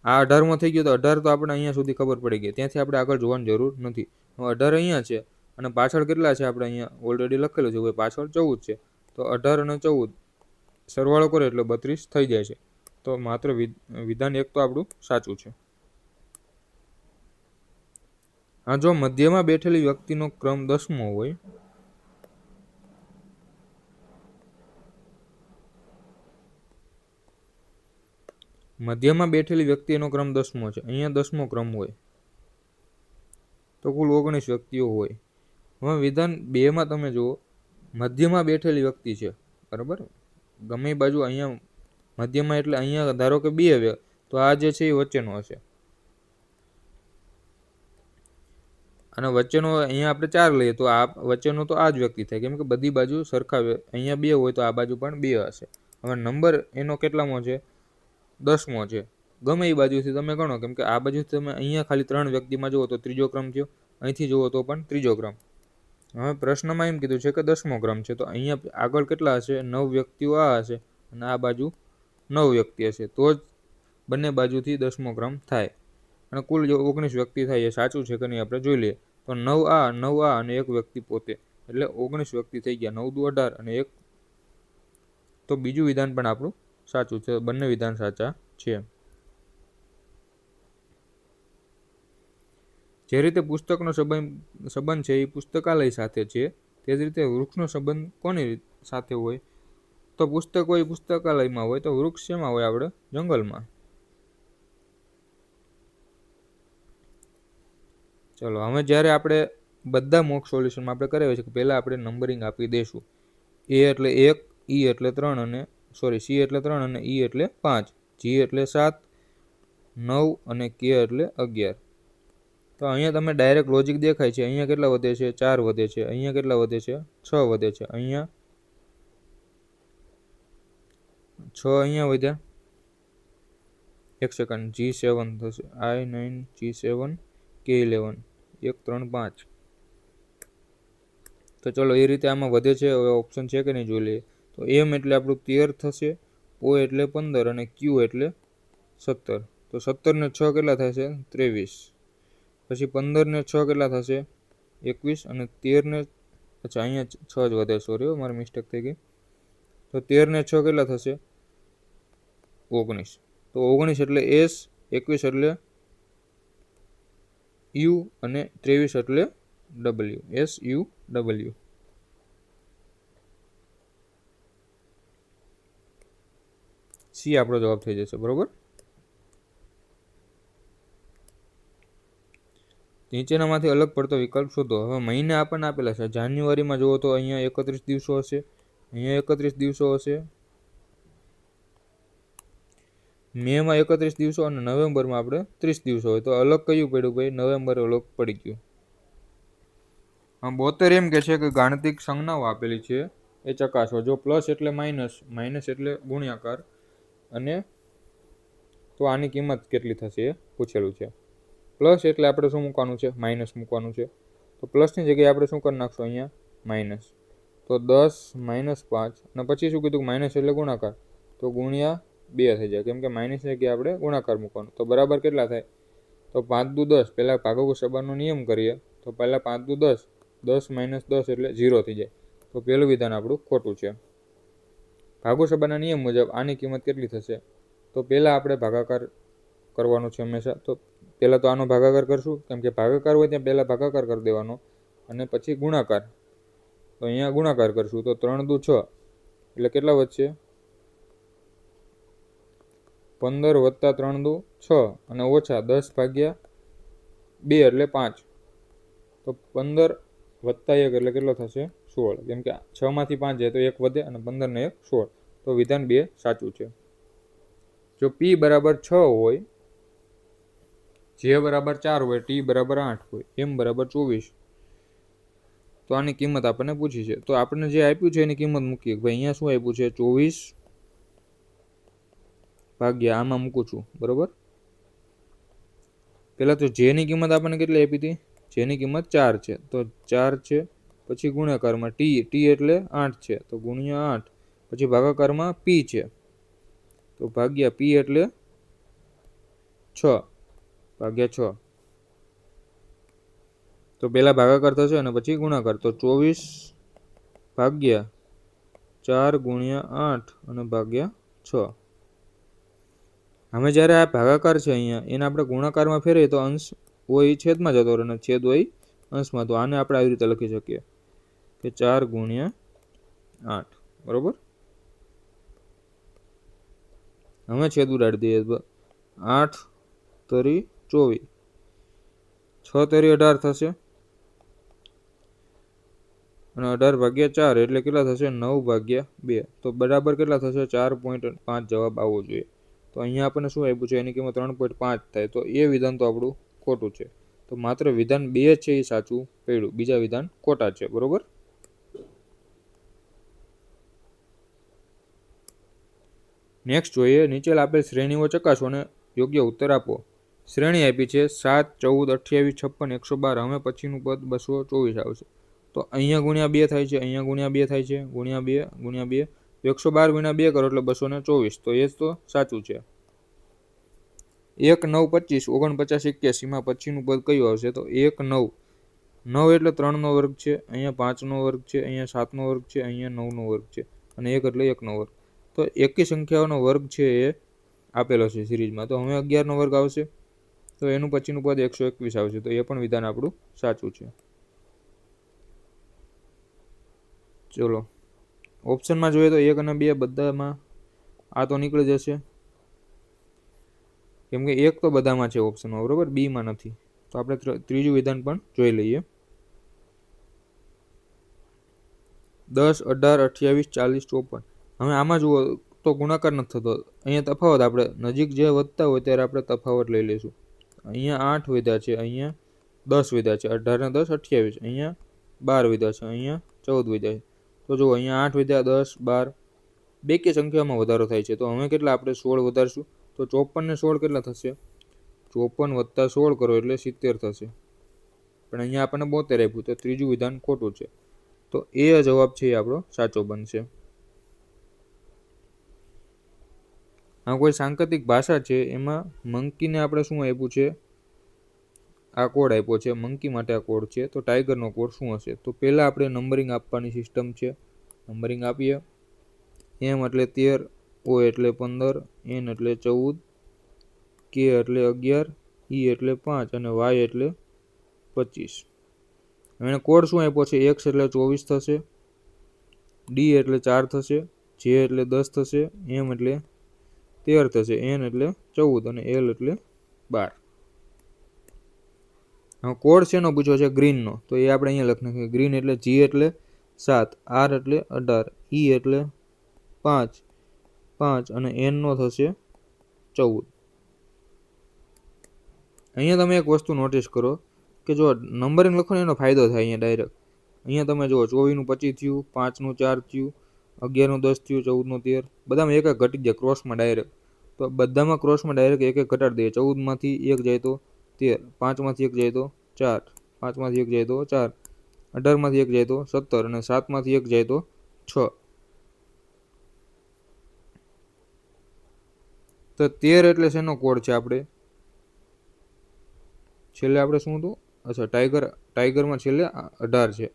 આ 18મો થઈ ગયો તો 18 તો આપણે અહીંયા સુધી ખબર પડી ગઈ, ત્યાંથી આપણે આગળ જોવાની જરૂર નથી. 18 અહીંયા છે અને પાછળ કેટલા છે આપણે અહીંયા ઓલરેડી લખેલું છે, ભાઈ પાછળ 14 છે. તો 18 અને 14 સરવાળો કરે એટલે 32 થઈ જાય છે. તો માત્ર વિધાન એક તો આપણું સાચું છે. હા, જો મધ્યમાં બેઠેલી વ્યક્તિનો ક્રમ 10મો હોય, મધ્યમાં બેઠેલી વ્યક્તિનો ક્રમ 10મો છે, અહીંયા 10મો ક્રમ હોય, તો કુલ 19 વ્યક્તિઓ હોય. હવે વિધાન 2માં તમે જુઓ, મધ્યમાં બેઠેલી વ્યક્તિ છે, બરાબર. ગમે બાજુ અહીંયા મધ્યમાં એટલે અહીંયા ધારો કે 2, તો આ જે છે એ વચ્ચેનો હશે, અને વચ્ચેનો અહીંયા આપણે 4 લઈએ તો આ વચ્ચેનો તો આ જ વ્યક્તિ થાય, કેમ કે બધી બાજુ સરખાવે. અહીંયા 2 હોય તો આ બાજુ પણ 2 હશે. હવે નંબર એનો કેટલામો છે, 10મો છે. ગમે એ બાજુથી તમે ગણો, કેમ કે આ બાજુથી તમે અહીંયા ખાલી 3 વ્યક્તિમાં જુઓ તો ત્રીજો ક્રમ થયો, અહીંથી જુઓ તો પણ ત્રીજો ક્રમ. હવે પ્રશ્નમાં એમ કીધું છે કે 10મો ક્રમ છે, તો અહીંયા આગળ કેટલા હશે, 9 વ્યક્તિઓ આ હશે અને આ બાજુ 9 વ્યક્તિ હશે, તો જ બંને બાજુથી 10મો ક્રમ થાય. અને કુલ 19 વ્યક્તિ થાય, એ સાચું છે કે નહીં આપણે જોઈ લઈએ. તો 9 આ અને 1 વ્યક્તિ પોતે, એટલે 19 વ્યક્તિ થઈ ગયા. 9 દુ 18 અને 1, તો બીજું વિધાન પણ આપણું સાચું છે. બંને વિધાન સાચા છે. જે રીતે પુસ્તકનો સંબંધ છે એ પુસ્તકાલય સાથે છે, તે જ રીતે વૃક્ષનો સંબંધ કોની સાથે હોય, તો પુસ્તક હોય પુસ્તકાલયમાં હોય, તો વૃક્ષ શેમાં હોય આપણે? જંગલમાં. ચલો હવે જ્યારે આપણે બધા મોક સોલ્યુશનમાં આપણે કરાવીએ છીએ, પહેલાં આપણે નંબરિંગ આપી દઈશું. એ એટલે 1, ઈ એટલે 3 અને સી એટલે 3 અને ઈ એટલે 5, જી એટલે 7, 9 અને કે એટલે 11. તો અહીંયા તમે ડાયરેક્ટ લોજિક દેખાય છે. અહીંયા કેટલા વધે છે? 4 વધે છે. અહીંયા કેટલા વધે છે? 6 વધે છે. અહીંયા 6 અહીંયા વધ્યા. એક સેકન્ડ, G7 થશે, I9 G7 K11 1 3 5. તો ચલો એ રીતે આમાં વધે છે. હવે ઓપ્શન છે કે નહીં જોઈ લઈએ. તો એમ એટલે આપણું 13 થશે, ઓ એટલે 15 અને ક્યુ એટલે 17. તો 17 ને 6 કેટલા થશે? 23. પછી 15 ને 6 કેટલા થશે? 21 અને 13 ને અચ્છા અહીંયા 6 જ વધે, સોરી મારી મિસ્ટેક થઈ ગઈ. તો 13 ને 6 કેટલા થશે? 19. તો 19 એટલે એસ, 21 એટલે યુ અને 23 એટલે W, S U W. C આપણો જવાબ થઈ જશે. બરોબર. નીચેનામાંથી અલગ પડતો વિકલ્પ શોધો. હવે મહિને આપણને આપેલા છે. જાન્યુઆરીમાં જુઓ તો અહીંયા 31 દિવસો હશે, અહીંયા 31 દિવસો હશે, મેમાં 31 દિવસો અને નવેમ્બરમાં આપણે 30 દિવસો હોય. તો અલગ કયું પડ્યું ભાઈ? નવેમ્બર અલગ પડી ગયું. 72 એમ કે છે કે ગાણિતિક સંજ્ઞાઓ આપેલી છે એ ચકાસો. જો પ્લસ એટલે માઇનસ, માઇનસ એટલે ગુણ્યાકાર, અને તો આની કિંમત કેટલી થશે એ પૂછેલું છે. પ્લસ એટલે આપણે શું મૂકવાનું છે? માઇનસ મૂકવાનું છે. તો પ્લસની જગ્યાએ આપણે શું કરી નાખશું? અહીંયા માઇનસ. તો 10 - 5 અને પછી શું કીધું? માઇનસ એટલે ગુણાકાર, તો ગુણ્યા 2 થઈ જાય, કેમ કે માઇનસની જગ્યાએ આપણે ગુણાકાર મૂકવાનું. તો બરાબર કેટલા થાય? તો 5 દુ 10. પહેલાં ભાગાકાર સબાનો નિયમ કરીએ. તો પહેલાં 5 દુ 10, 10 - 10 એટલે 0 થઈ જાય. તો પહેલું વિધાન આપણું ખોટું છે. ભાગો સબાના નિયમ મુજબ આની કિંમત કેટલી થશે? તો પહેલાં આપણે ભાગાકાર કરવાનો છે હંમેશા. તો પહેલાં તો આનો ભાગાકાર કરશું, કેમ કે ભાગાકાર હોય ત્યાં પહેલાં ભાગાકાર કરી દેવાનો અને પછી ગુણાકાર. તો અહીંયા ગુણાકાર કરશું. તો 3 દુ 6 એટલે કેટલા વધશે? 15 + 3 દુ 6 અને ઓછા 10/2 એટલે 5. તો 15 + 1 એટલે કેટલો થશે? 16. કેમ કે 6 માંથી 5 જાય તો 1 વધે અને 15 ને 1 16. તો વિધાન 2 સાચું છે. જો P બરાબર 6 હોય, J બરાબર 4 હોય, T બરાબર 8 હોય, M બરાબર 24, તો આની કિંમત આપણને પૂછી છે. તો આપણને જે આપ્યું છે એની કિંમત મૂકીએ. ભાઈ અહીંયા શું આપ્યું છે? 24 ભાગ્યા આમાં મૂકું છું. બરોબર. પહેલાં તો જેની કિંમત આપણને કેટલી આપી હતી? જેની કિંમત 4 છે. તો 4 છે, પછી ગુણાકારમાં ટી એટલે 8 છે, તો ગુણ્યા 8, પછી ભાગાકારમાં P છે, તો ભાગ્યા P એટલે 6 ભાગ્યા 6. તો પહેલાં ભાગાકાર થશે અને પછી ગુણાકાર. તો 24 ભાગ્યા 4 ગુણ્યા 8 અને ભાગ્યા 6. હવે જ્યારે આ ભાગાકાર છે અહીંયા, એને આપણે ગુણાકારમાં ફેરવીએ તો અંશ હોય છેદમાં જતો રહે અને છેદ હોય અંશમાં. તો આને આપણે આવી રીતે લખી શકીએ કે 4 ગુણ્યા 8. બરોબર. હવે છેદ ઉડાડી દઈએ. 8 તરી 24, 6 તરી 18 થશે અને 18 ભાગ્યા 4 એટલે કેટલા થશે? 9/2. તો બરાબર કેટલા થશે? 4.5 જવાબ આવવો જોઈએ. તો અહીંયા આપણને શું આપ્યું છે? એની કિંમત 3.5 થાય. તો એ વિધાન તો આપણું ખોટું છે. તો માત્ર વિધાન 2 છે એ સાચું પડ્યું, બીજા વિધાન ખોટા છે. બરોબર. નેક્સ્ટ જોઈએ. નીચે આપેલ શ્રેણીઓ ચકાસો અને યોગ્ય ઉત્તર આપો. શ્રેણી આપી છે 7, 14, 28, 56, 112. હવે પછીનું પદ 224 આવશે. તો અહીંયા ગુણ્યા 2 થાય છે, અહીંયા ગુણ્યા 2 થાય છે, ગુણ્યા 2 ગુણ્યા 2. 112 ગુણ્યા 2 કરો એટલે 224. તો એ જ તો સાચું છે. 1, 9, 25, 49, 81 માં પછીનું પદ કયું આવશે? તો 1, 9. 9 એટલે 3 નો વર્ગ છે, અહીંયા 5 નો વર્ગ છે, અહીંયા 7 નો વર્ગ છે, અહીંયા 9 નો વર્ગ છે, અને 1 એટલે 1 નો વર્ગ. તો એકી સંખ્યાઓનો વર્ગ છે એ આપેલો છે સિરીઝમાં. તો હવે 11 નો વર્ગ આવશે. તો એનું પછીનું પદ 121 આવશે. તો એ પણ વિધાન આપણું સાચું છે. ચલો ઓપ્શનમાં જોઈએ તો 1 અને 2 બધામાં આ તો નીકળી જશે, કેમ કે 1 તો બધામાં છે ઓપ્શનમાં, બરોબર, બીમાં નથી. તો આપણે ત્રીજું વિધાન પણ જોઈ લઈએ. 10, 18, 28, 40, 54. હવે આમાં જુઓ તો ગુણાકાર નથી થતો. અહીંયા તફાવત આપણે નજીક જે વધતા હોય ત્યારે આપણે તફાવત લઈ લઈશું. અહીંયા 8 વધ્યા છે, અહીંયા 10 વધ્યા છે, 18 ને 10 28, અહીંયા 12 વધ્યા છે, અહીંયા 14 વધ્યા છે. તો જુઓ અહીંયા 8 વધ્યા, 10, 12, બેકી સંખ્યામાં વધારો થાય છે. તો હવે કેટલા આપણે 16 વધારશું, તો 54 ને 16 કેટલા થશે? 54 વત્તા 16 કરો એટલે 70 થશે. પણ અહીંયા આપણને 72 આપ્યું, તો ત્રીજું વિધાન ખોટું છે. તો એ જવાબ છે એ આપણો સાચો બનશે. આ કોઈ સાંકેતિક ભાષા છે, એમાં મંકીને આપણે શું આપ્યું છે? આ કોડ આપ્યો છે, મંકી માટે આ કોડ છે. તો ટાઈગરનો કોડ શું હશે? તો પહેલાં આપણે નંબરિંગ આપવાની સિસ્ટમ છે. નંબરિંગ આપીએ. એમ એટલે 13, ઓ એટલે 15, એન એટલે 14, કે એટલે 11, ઈ એટલે 5 અને વાય એટલે 25. એને કોડ શું આપ્યો છે? એક્સ એટલે 24 થશે, ડી એટલે 4 થશે, જે એટલે 10 થશે, એમ એટલે 13 થશે, એન એટલે 14 અને એલ એટલે 12. હવે કોડ શેનો પૂછ્યો છે? ગ્રીનનો. તો એ આપણે અહીંયા લખી નાખીએ. ગ્રીન એટલે જી એટલે 7, આર એટલે 18, ઈ એટલે 5 અને એન નો થશે 14. અહીંયા તમે એક વસ્તુ નોટિસ કરો કે જો નંબરિંગ લખો ને એનો ફાયદો થાય અહીંયા ડાયરેક્ટ. અહીંયા તમે જુઓ 24 નું 25 થયું, 5 નું 4 થયું, 11 નું 10 થયું, 14 નું 13, બધામાં એક એક ઘટી જાય ક્રોસમાં ડાયરેક્ટ. તો બધામાં ક્રોસમાં ડાયરેક્ટ એક એક ઘટાડી દઈએ. 14 માંથી 1 જાય તો 13, 5 માંથી 1 જાય તો 4, 5 માંથી 1 જાય તો 4, 18 માંથી 1 જાય તો 17 અને 7 માંથી 1 જાય તો 6. તો 13 એટલે શેનો કોડ છે? આપણે છેલ્લે આપણે શું હતું? અચ્છા, ટાઈગરમાં છેલ્લે 18 છે,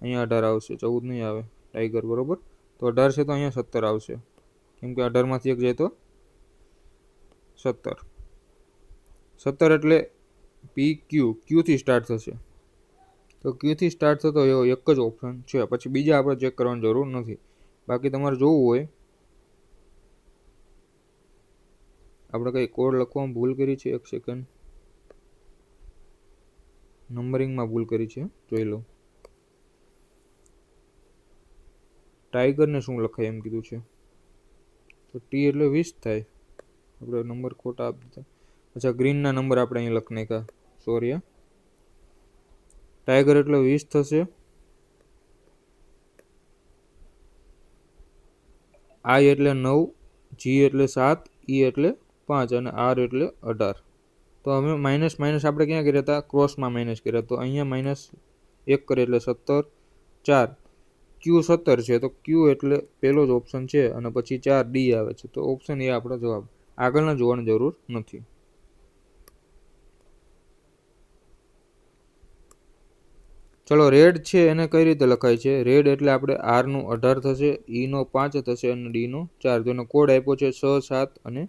અહીંયા 18 આવશે, 14 નહીં આવે ટાઈગર, બરોબર. તો 18 છે તો અહીંયા 17 આવશે, કેમ કે 18 માંથી 1 જાય તો 17. 17 એટલે પી ક્યુ થી સ્ટાર્ટ થશે. તો ક્યુ થી સ્ટાર્ટ થતો એવો એક જ ઓપ્શન છે, પછી બીજા આપણે ચેક કરવાની જરૂર નથી. બાકી તમારે જોવું હોય, આપણે કઈ કોડ લખવામાં ભૂલ કરી છે? એક સેકન્ડ, નંબરિંગમાં ભૂલ કરી છે, જોઈ લો. ટાઈગરને શું લખાય એમ કીધું છે? તો ટી એટલે 20 થાય, આપણે નંબર ખોટા આપી દીધા. અચ્છા, ગ્રીનના નંબર આપણે અહીં લખી નાખ્યા, સોરી. ટાઈગર એટલે 20 થશે, આઈ એટલે 9, જી એટલે 7, ઈ એટલે 5 અને આર એટલે 18. તો હવે માઇનસ આપણે ક્યાં કર્યા હતા? ક્રોસમાં માઇનસ કર્યા. તો અહીંયા -1 કરે એટલે 17, 4, ક્યુ 17 છે, તો ક્યુ એટલે પહેલો જ ઓપ્શન છે અને પછી 4 ડી આવે છે. તો ઓપ્શન એ આપણો જવાબ, આગળના જોવાની જરૂર નથી. ચલો, રેડ છે એને કઈ રીતે લખાય છે? રેડ એટલે આપણે આર નું 18 થશે, ઈ નો 5 થશે અને ડી નો 4. તો એનો કોડ આપ્યો છે 6, 7 અને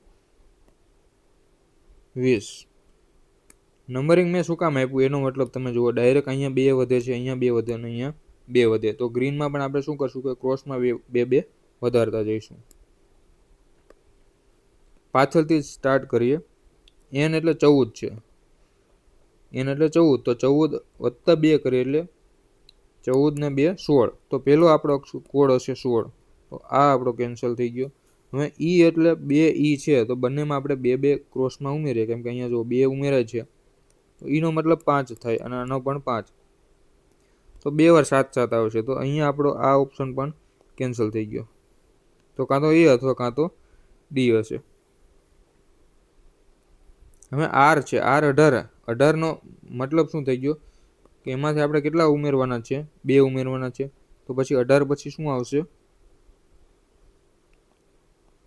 20. નંબરિંગ મેં શું કામ આપ્યું એનો મતલબ તમે જુઓ, ડાયરેક્ટ અહીંયા 2 વધે છે, અહીંયા 2 વધે અને અહીંયા 2 વધે. તો ગ્રીનમાં પણ આપણે શું કરશું કે ક્રોસમાં 2 વધારતા જઈશું. પાછળથી સ્ટાર્ટ કરીએ. એન એટલે 14 છે, એન એટલે 14, તો 14 વત્તા 2 કરીએ એટલે 14 ને 2 16. તો પેલો આપણો કોડ હશે 16, તો આ આપણો કેન્સલ થઈ ગયો. હવે ઈ એટલે 2 ઈ છે, તો બંનેમાં આપણે 2 ક્રોસમાં ઉમેરીએ, કેમ કે અહીંયા જો 2 ઉમેરાય છે, તો ઈનો મતલબ 5 થાય અને આનો પણ 5. તો 2 વાર 7 7 આવશે. તો અહીંયા આપણો આ ઓપ્શન પણ કેન્સલ થઈ ગયો. તો કાં તો એ અથવા કાં તો ડી હશે. હવે આર છે, આર 18 નો મતલબ શું થઈ ગયો કે એમાંથી આપણે કેટલા ઉમેરવાના છે? 2 ઉમેરવાના છે. તો પછી 18 પછી શું આવશે?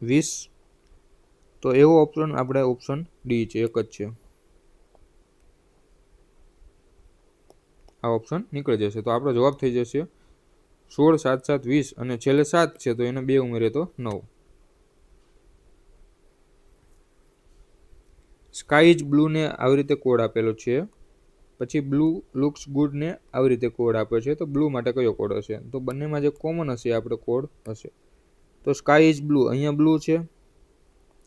20. તો એવો ઓપ્શન આપણે ઓપ્શન ડી છે, એક જ છે. આ ઓપ્શન નીકળી જશે. તો આપણો જવાબ થઈ જશે 16, 7, 7, 20 અને છેલ્લે 7 છે, તો એને 2 ઉમેરીએ તો 9. સ્કાય ઇઝ બ્લુ ને આવી રીતે કોડ આપેલો છે. પછી બ્લુ લુક્સ ગુડ ને આવી રીતે કોડ આપ્યો છે. તો બ્લુ માટે કયો કોડ હશે? તો બંનેમાં જે કોમન હશે આપણે કોડ હશે. તો સ્કાય ઇઝ બ્લુ, અહીંયા બ્લુ છે,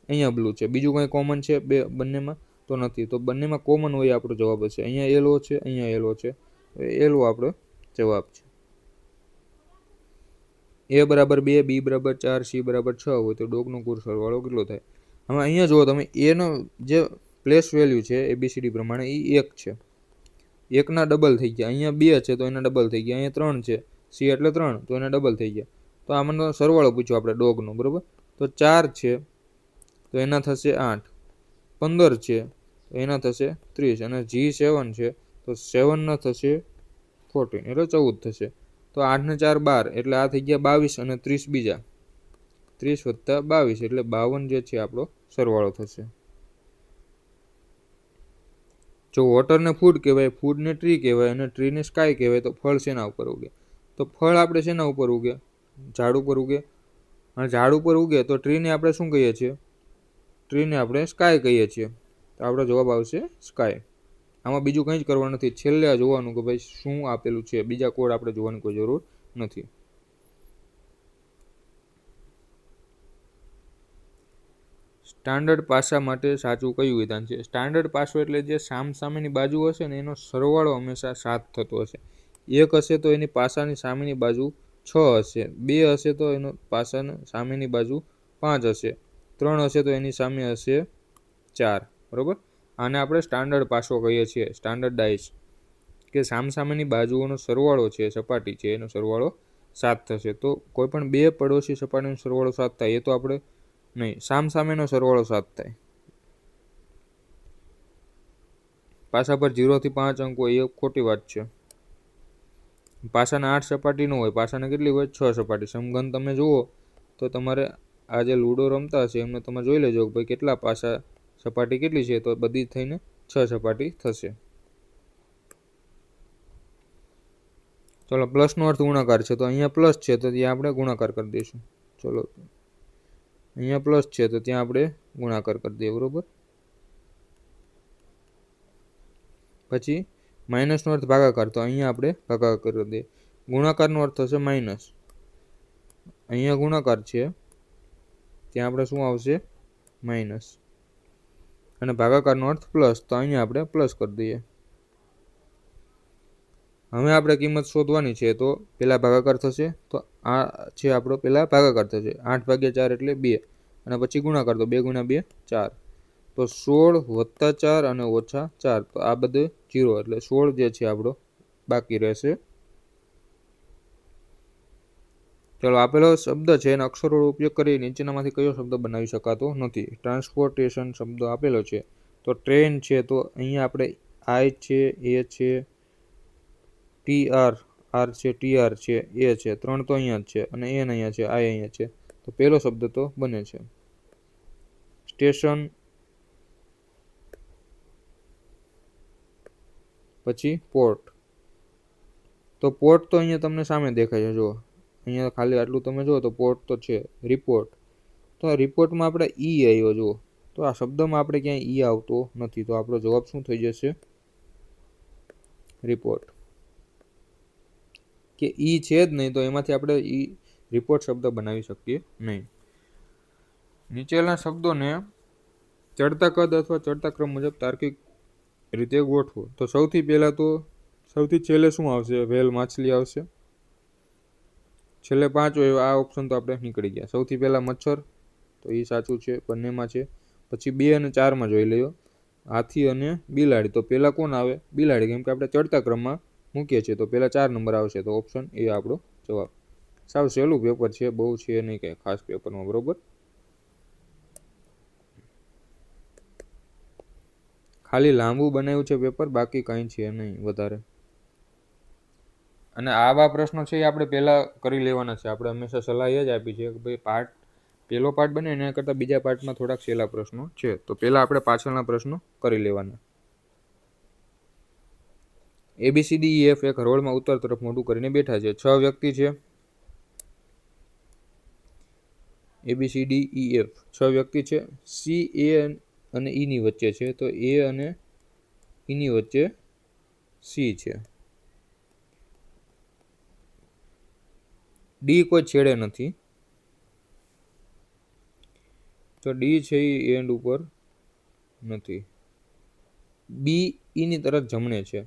અહીંયા બ્લુ છે, બીજું કંઈ કોમન છે બંનેમાં? તો નથી. તો બંનેમાં કોમન હોય આપણો જવાબ હશે. અહીંયા યલો છે, અહીંયા યલો છે, યલો આપણો જવાબ છે. A બરાબર 2, B બરાબર 4, C બરાબર 6 હોય તો ડોગનો કુલ સરવાળો કેટલો થાય? હવે અહીંયા જુઓ તમે, એનો જે પ્લેસ વેલ્યુ છે ABCD પ્રમાણે એ 1 છે, 1ના ડબલ થઈ ગયા. અહીંયા 2 છે તો એના ડબલ થઈ ગયા. અહીંયા 3 છે, C એટલે 3 તો એના ડબલ થઈ ગયા. તો આમાંનો સરવાળો પૂછ્યો આપણે ડોગનો, બરાબર. તો 4 છે તો એના થશે 8, 15 છે તો એના થશે 30, અને G7 છે તો 7ના થશે 14 એટલે 14 થશે. તો 8 ને 4 12 એટલે આ થઈ ગયા 22 અને 30 બીજા, 30 + 22 એટલે 52 જે છે આપણો સરવાળો થશે. જો વોટરને ફૂડ કહેવાય, ફૂડને ટ્રી કહેવાય અને ટ્રીને સ્કાય કહેવાય, તો ફળ શેના ઉપર ઉગે? તો ફળ આપણે શેના ઉપર ઉગે? ઝાડ ઉપર ઉગે. અને ઝાડ ઉપર ઉગે તો ટ્રીને આપણે શું કહીએ છીએ? ટ્રીને આપણે સ્કાય કહીએ છીએ. તો આપણો જવાબ આવશે સ્કાય. આમાં બીજું કંઈ જ કરવાનું નથી. છેલ્લે આ જોવાનું કે ભાઈ શું આપેલું છે, બીજા કોડ આપણે જોવાની કોઈ જરૂર નથી. સ્ટાન્ડર્ડ પાસા માટે સાચું કયું વિધાન છે? સ્ટાન્ડર્ડ પાસો એટલે જે સામસામેની બાજુ હશે ને એનો સરવાળો હંમેશા 7 થતો હશે. 1 હશે તો એની પાસાની સામેની બાજુ 6 હશે, 2 હશે તો એનો પાસાની સામેની બાજુ 5 હશે, 3 હશે તો એની સામે હશે 4, બરાબર. આને આપણે સ્ટાન્ડર્ડ પાસો કહીએ છીએ, સ્ટાન્ડર્ડાઇઝ, કે સામસામેની બાજુઓનો સરવાળો છે, સપાટી છે, એનો સરવાળો 7 થશે. તો કોઈ પણ 2 પડોશી સપાટીનો સરવાળો 7 થાય એ તો આપણે નહીં, સામસામેનો સરવાળો 7 થાય. પાસા પર 0 થી 5 અંક હોય એ ખોટી વાત છે. પાસાના 8 સપાટી ન હોય, પાસાને કેટલી હોય? 6 સપાટી. સમઘન તમે જુઓ તો તમારે આ જે લૂડો રમતા હશે એમને તમે જોઈ લેજો કે ભાઈ કેટલા પાસા, સપાટી કેટલી છે, તો બધી થઈને 6 સપાટી થશે. ચલો, પ્લસનો અર્થ ગુણાકાર છે તો અહીંયા પ્લસ છે તો ત્યાં આપણે ગુણાકાર કરી દઈશું. ચલો, અહીંયા પ્લસ છે તો ત્યાં આપણે ગુણાકાર કરી દઈએ, બરોબર. પછી માઇનસનો અર્થ ભાગાકાર, તો અહીંયા આપણે ભાગાકાર કરી દઈએ. ગુણાકારનો અર્થ થશે માઇનસ, અહીંયા ગુણાકાર છે ત્યાં આપણે શું આવશે? માઇનસ. અને ભાગાકારનો અર્થ પ્લસ, તો અહીંયા આપણે પ્લસ કરી દઈએ. હવે આપણે કિંમત શોધવાની છે તો પહેલા ભાગાકાર થશે, તો આ છે આપણો પહેલા ભાગાકાર થશે. 8/4 એટલે 2, અને પછી ગુણાકાર, તો 2 × 2 4. તો 16 + 4 અને -4, તો આ બધે 0 એટલે 16 જે છે આપણો બાકી રહેશે. ચલો, આપેલો શબ્દ છે એના અક્ષરોનો ઉપયોગ કરી નીચેનામાંથી કયો શબ્દ બનાવી શકાતો નથી? ટ્રાન્સપોર્ટેશન શબ્દ આપેલો છે તો ટ્રેન છે, તો અહીંયા આપણે આઈ છે, એ છે, TR, R છે, TR છે, એ છે, 3 તો અહીંયા જ છે, અને N અહીંયા છે, I અહીંયા છે, તો પહેલો શબ્દ તો બને છે. સ્ટેશન, પછી પોર્ટ. તો પોર્ટ તો અહીંયા તમને સામે દેખાય છે, જુઓ અહીંયા ખાલી આટલું તમે જુઓ તો પોર્ટ તો છે. રિપોર્ટ, તો આ રિપોર્ટમાં આપણે ઈ આવ્યો, જુઓ તો આ શબ્દમાં આપણે ક્યાંય ઈ આવતો નથી, તો આપણો જવાબ શું થઈ જશે? રિપોર્ટ. કે ઈ છે જ નહીં તો એમાંથી આપણે ઈ રિપોર્ટ શબ્દ બનાવી શકીએ નહીં. નીચેના શબ્દોને ચડતા કદ અથવા ચડતા ક્રમ મુજબ તાર્કિક રીતે ગોઠવો. તો સૌથી પહેલાં તો સૌથી છેલ્લે શું આવશે? વેલ, માછલી આવશે. છેલ્લે 5 હોય આ ઓપ્શન તો આપણે નીકળી ગયા. સૌથી પહેલાં મચ્છર, તો એ સાચું છે, બંનેમાં છે. પછી 2 અને 4માં જોઈ લ્યો, હાથી અને બિલાડી, તો પહેલાં કોણ આવે? બિલાડી, કેમ કે આપણે ચડતા ક્રમમાં મૂકીએ છીએ તો પહેલાં 4 નંબર આવશે, તો ઓપ્શન એ આપણો જવાબ. સાવ સહેલું પેપર છે, બહુ છે નહીં કંઈ ખાસ પેપરમાં, બરોબર. ખાલી લાંબુ બનાવ્યું છે પેપર, બાકી કંઈ છે નહીં વધારે. અને આવા પ્રશ્નો છે એ આપણે પહેલાં કરી લેવાના છે. આપણે હંમેશા સલાહ એ જ આપી છે કે ભાઈ પહેલો પાર્ટ બને એના કરતાં બીજા પાર્ટમાં થોડાક સહેલા પ્રશ્નો છે, તો પહેલાં આપણે પાછળના પ્રશ્નો કરી લેવાના. ABCDEF એક હરોળમાં ઉત્તર તરફ મોઢું કરીને બેઠા છે. 6 વ્યક્તિ છે. ABCDEF 6 વ્યક્તિ છે. C, A અને E ની વચ્ચે છે, તો A અને E ની વચ્ચે સી છે. ડી કોઈ છેડે નથી, તો ડી છે એ એન્ડ ઉપર નથી. બી ઈની તરફ જમણે છે,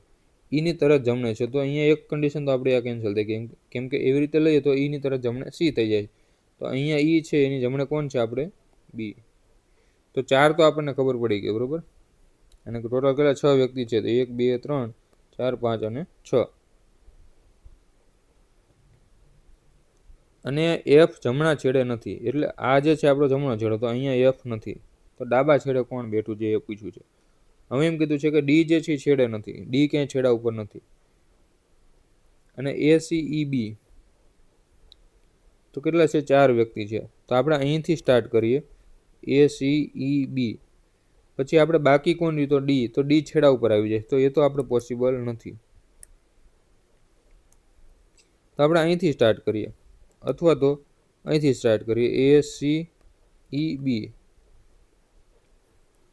ઈની તરફ જમણે છે, તો અહીંયા એક કન્ડિશન તો આપણે આ કેન્સલ થઈ ગઈ, કેમ કે એવી રીતે લઈએ તો ઈની તરફ જમણે સી થઈ જાય. તો અહીંયા ઈ છે એની જમણે કોણ છે આપણે બી. તો 4 તો આપણને ખબર પડી ગઈ બરોબર. અને ટોટલ કેટલા 6 વ્યક્તિ છે, તો 1 2 3 4 5 અને 6. અને એફ જમણા છેડે નથી, એટલે આ જે છે આપણો જમણો છેડો, તો અહીંયા એફ નથી. તો ડાબા છેડે કોણ બેઠું છે એ પૂછ્યું છે. હવે એમ કીધું છે કે ડી જે છે છેડે નથી, ડી ક્યાંય છેડા ઉપર નથી. અને એ સી ઈ બી તો કેટલા છે 4 વ્યક્તિ છે, તો આપણે અહીંથી સ્ટાર્ટ કરીએ એ સી ઈ બી, પછી આપણે બાકી કોણ રહ્યું તો ડી, તો ડી છેડા ઉપર આવી જાય, તો એ તો આપણે પોસિબલ નથી. તો આપણે અહીંથી સ્ટાર્ટ કરીએ, અથવા તો અહીંથી સ્ટાર્ટ કરીએ એ સી ઈ બી.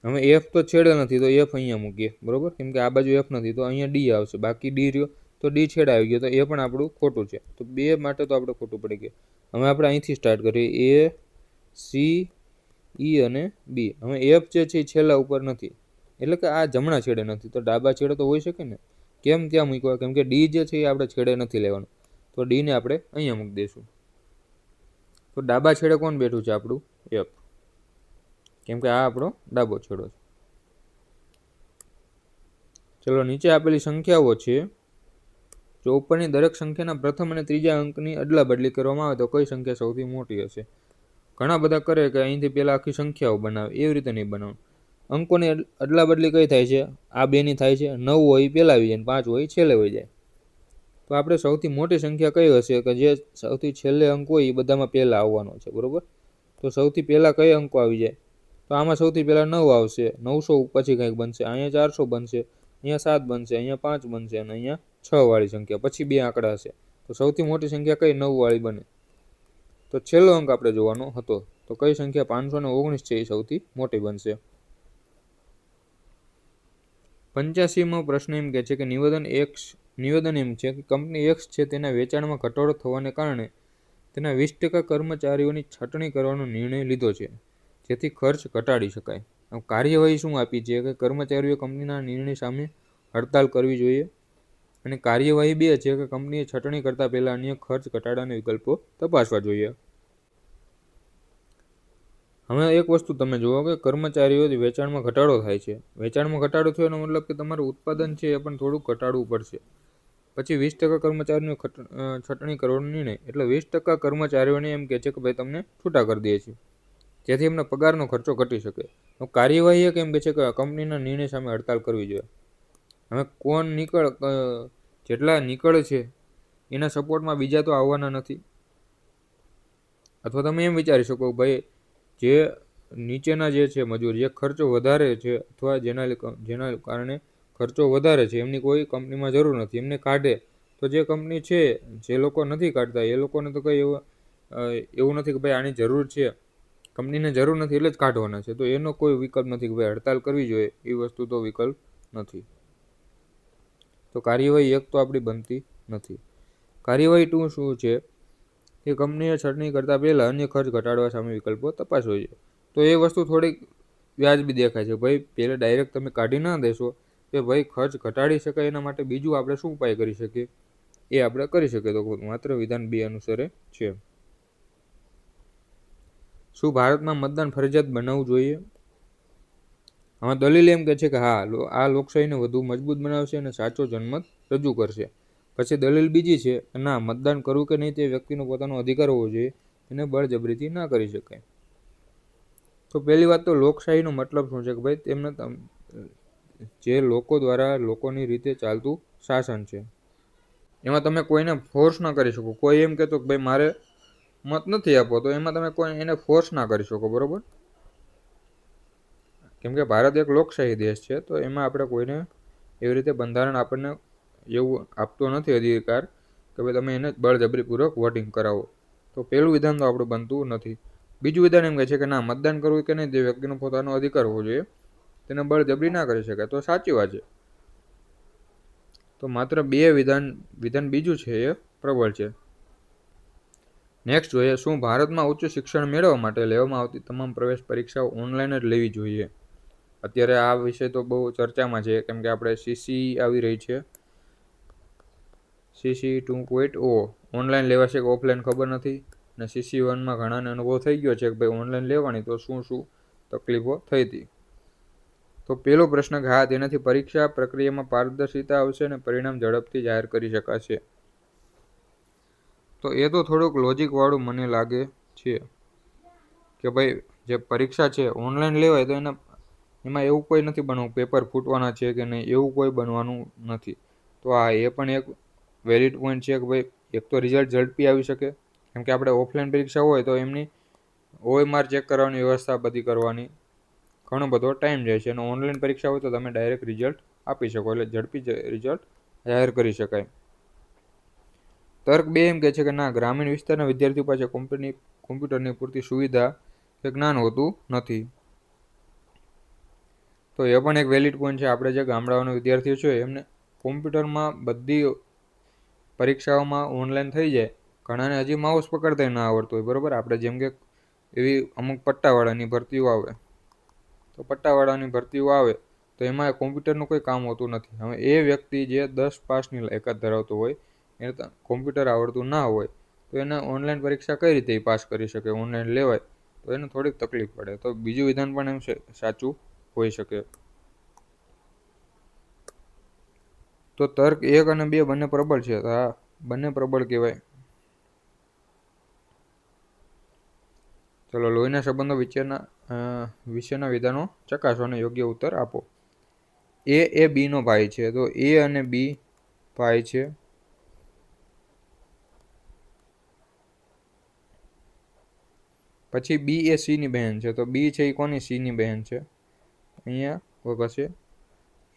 હવે એફ તો છેડે નથી, તો એફ અહીંયા મૂકીએ બરોબર, કેમ કે આ બાજુ એફ નથી, તો અહીંયા ડી આવશે. બાકી ડી રહ્યો તો ડી છેડા આવી ગયો, તો એ પણ આપણું ખોટું છે. તો બે માટે તો આપણે ખોટું પડી ગયું. હવે આપણે અહીંથી સ્ટાર્ટ કરીએ એ સી ઈ અને બી. હવે એફ જે છે એ છેલ્લા ઉપર નથી, એટલે કે આ જમણા છેડે નથી, તો ડાબા છેડે તો હોઈ શકે ને. કેમ ત્યાં મૂકવા, કેમ કે ડી જે છે એ આપણે છેડે નથી લેવાનું, તો ડીને આપણે અહીંયા મૂકી દઈશું. તો ડાબા છેડે કોણ બેઠું છે આપણું એફ, કેમ કે આ આપણો ડાબો છેડો છે. ચલો નીચે આપેલી સંખ્યાઓ છે, જો ઉપરની દરેક સંખ્યાના પ્રથમ અને ત્રીજા અંકની અદલા બદલી કરવામાં આવે તો કઈ સંખ્યા સૌથી મોટી હશે. ઘણા બધા કરે કે અહીંથી પહેલા આખી સંખ્યાઓ બનાવે, એવી રીતે નહીં બનાવવાનું. અંકોની અદલા બદલી કઈ થાય છે, આ બેની થાય છે. 9 હોય પહેલા આવી જાય, 5 હોય છેલ્લે આવી જાય. તો આપણે સૌથી મોટી સંખ્યા કઈ હશે કે જે સૌથી છેલ્લે અંક હોય એ બધામાં પહેલા આવવાનો છે બરોબર. તો સૌથી પહેલા કઈ અંકો આવી જાય, તો આમાં સૌથી પહેલા 9 આવશે, 900 પછી કંઈક બનશે, અહીંયા 400 બનશે, અહીંયા 7 બનશે, અહીંયા 5 બનશે, અને અહીંયા 6 વાળી સંખ્યા, પછી બે આંકડા હશે. તો સૌથી મોટી સંખ્યા કઈ 9 વાળી બને. તો છેલ્લો અંક આપણે જોવાનો હતો, તો કઈ સંખ્યા 519 છે એ સૌથી મોટી બનશે. 85મો પ્રશ્ન એમ કહે છે કે નિવેદન એમ છે કે કંપની એક્સ છે તેના વેચાણમાં ઘટાડો થવાને કારણે તેના 20% કર્મચારીઓની છટણી કરવાનો નિર્ણય લીધો છે, જેથી ખર્ચ ઘટાડી શકાય. કાર્યવાહી શું આપી છે કે કર્મચારીઓ કંપનીના નિર્ણય સામે હડતાલ કરવી જોઈએ. અને કાર્યવાહી 2 છે કે કંપનીએ છટણી કરતા પહેલા અન્ય ખર્ચ ઘટાડાના વિકલ્પો તપાસવા જોઈએ. હવે એક વસ્તુ તમે જુઓ કે કર્મચારીઓ વેચાણમાં ઘટાડો થાય છે. વેચાણમાં ઘટાડો થયો એનો મતલબ કે તમારું ઉત્પાદન છે એ પણ થોડુંક ઘટાડવું પડશે. પછી 20% કર્મચારીઓની છટણી કરવાનો નિર્ણય, એટલે 20% કર્મચારીઓને એમ કહે છે કે ભાઈ તમને છૂટા કરી દઈએ છીએ, જેથી એમના પગારનો ખર્ચો ઘટી શકે. કાર્યવાહી એ કેમ કહે છે કે કંપનીના નિર્ણય સામે હડતાલ કરવી જોઈએ. હવે કોણ જેટલા નીકળે છે એના સપોર્ટમાં બીજા તો આવવાના નથી. અથવા તમે એમ વિચારી શકો ભાઈ જે નીચેના જે છે મજૂર, જે ખર્ચો વધારે છે અથવા જેના કારણે ખર્ચો વધારે છે, એમની કોઈ કંપનીમાં જરૂર નથી, એમને કાઢે તો જે કંપની છે, જે લોકો નથી કાઢતા એ લોકોને તો કંઈ એવું નથી કે ભાઈ આની જરૂર છે, કંપનીને જરૂર નથી એટલે જ કાઢવાના છે. તો એનો કોઈ વિકલ્પ નથી કે ભાઈ હડતાલ કરવી જોઈએ, એ વસ્તુ તો વિકલ્પ નથી. તો કાર્યવાહી 1 તો આપણી બનતી નથી. કાર્યવાહી 2 શું છે કે કંપનીએ છટણી કરતા પહેલા અન્ય ખર્ચ ઘટાડવા સામે વિકલ્પો તપાસવો જોઈએ. તો એ વસ્તુ થોડીક વ્યાજબી દેખાય છે. ભાઈ પહેલાં ડાયરેક્ટ તમે કાઢી ના દેશો કે ભાઈ ખર્ચ ઘટાડી શકાય એના માટે બીજું આપણે શું ઉપાય કરી શકીએ, એ આપણે કરી શકીએ. તો માત્ર વિધાન 2 અનુસરે છે. શું ભારતમાં મતદાન ફરજિયાત બનાવવું જોઈએ? આમાં દલીલ એમ કહે છે કે હા, આ લોકશાહીને વધુ મજબૂત બનાવશે અને સાચો જનમત રજૂ કરશે. પછી દલીલ બીજી છે કે ના, મતદાન કરવું કે નહીં તે વ્યક્તિનો પોતાનો અધિકાર હોવો જોઈએ, એને બળજબરીથી ના કરી શકાય. તો પહેલી વાત તો લોકશાહીનો મતલબ શું છે કે ભાઈ તેમને જે લોકો દ્વારા લોકોની રીતે ચાલતું શાસન છે, એમાં તમે કોઈને ફોર્સ ના કરી શકો. કોઈ એમ કહેતો કે ભાઈ મારે મત નથી આપવો, તો એમાં તમે કોઈ એને ફોર્સ ના કરી શકો બરોબર. કેમ કે ભારત એક લોકશાહી દેશ છે, તો એમાં આપણે કોઈને એવી રીતે બંધારણ આપણને એવું આપતો નથી અધિકાર કે ભાઈ તમે એને બળજબરીપૂર્વક વોટિંગ કરાવો. તો પહેલું વિધાન તો આપણું બનતું નથી. બીજું વિધાન એમ કહે છે કે ના, મતદાન કરવું કે નહીં તે વ્યક્તિનો પોતાનો અધિકાર હોવો જોઈએ, તેને બળજબરી ના કરી શકાય. તો સાચી વાત છે. તો માત્ર 2 વિધાન બીજું છે એ પ્રબળ છે. નેક્સ્ટ જોઈએ, શું ભારતમાં ઉચ્ચ શિક્ષણ મેળવવા માટે લેવામાં આવતી તમામ પ્રવેશ પરીક્ષાઓ ઓનલાઈન જ લેવી જોઈએ? અત્યારે આ વિષય તો બહુ ચર્ચામાં છે, કેમ કે આપણે CC આવી રહી છે, CC 2.0 ઓનલાઈન લેવાશે કે ઓફલાઈન ખબર નથી, અને CC 1માં ઘણાને અનુભવ થઈ ગયો છે કે ભાઈ ઓનલાઈન લેવાની તો શું તકલીફો થઈ હતી. તો પહેલો પ્રશ્ન કે હા, તેનાથી પરીક્ષા પ્રક્રિયામાં પારદર્શિતા આવશે અને પરિણામ ઝડપથી જાહેર કરી શકાશે. તો એ તો થોડુંક લોજિકવાળું મને લાગે છે કે ભાઈ જે પરીક્ષા છે ઓનલાઈન લેવાય તો એમાં એવું કોઈ નથી બનવું પેપર ફૂટવાના છે કે નહીં, એવું કોઈ બનવાનું નથી. તો આ એ પણ એક વેલિડ પોઈન્ટ છે કે ભાઈ એક તો રિઝલ્ટ ઝડપી આવી શકે, કેમ કે આપણે ઓફલાઈન પરીક્ષા હોય તો એમની OMR ચેક કરવાની વ્યવસ્થા બધી કરવાની ઘણો બધો ટાઈમ જાય છે, અને ઓનલાઈન પરીક્ષા હોય તો તમે ડાયરેક્ટ રિઝલ્ટ આપી શકો, એટલે ઝડપી રિઝલ્ટ જાહેર કરી શકાય. તર્ક 2 એમ કહે છે કે ના, ગ્રામીણ વિસ્તારના વિદ્યાર્થીઓ પાસે કોમ્પ્યુટરની પૂરતી સુવિધા કે જ્ઞાન હોતું નથી. તો એ પણ એક વેલિડ પોઈન્ટ છે. આપણે જે ગામડાઓના વિદ્યાર્થીઓ છે એમને કોમ્પ્યુટરમાં બધી પરીક્ષાઓમાં ઓનલાઈન થઈ જાય. ઘણાને હજી માઉસ પકડતા ના આવડતું હોય, બરાબર. આપણે જેમ કે એવી અમુક પટ્ટાવાળાની ભરતીઓ આવે, તો પટ્ટાવાળાની ભરતીઓ આવે તો એમાં કોમ્પ્યુટરનું કોઈ કામ હોતું નથી. હવે એ વ્યક્તિ જે 10 પાસની લાયકાત ધરાવતો હોય, એને કોમ્પ્યુટર આવડતું ના હોય, તો એને ઓનલાઈન પરીક્ષા કઈ રીતે પાસ કરી શકે, ઓનલાઈન લેવાય તો એને થોડીક તકલીફ પડે. તો બીજું વિધાન પણ એમ સાચું હોઈ શકે. તો તર્ક 1 અને 2 બંને પ્રબળ છે. હા, બંને પ્રબળ કહેવાય. ચલો, લોહીના સંબંધો વિશેના વિધાનો ચકાસો અને યોગ્ય ઉત્તર આપો. એ B નો ભાઈ છે, તો A અને B ભાઈ છે. પછી B એ C ની બહેન છે, તો B છે એ કોની? C ની બહેન છે. અહીંયા વગર છે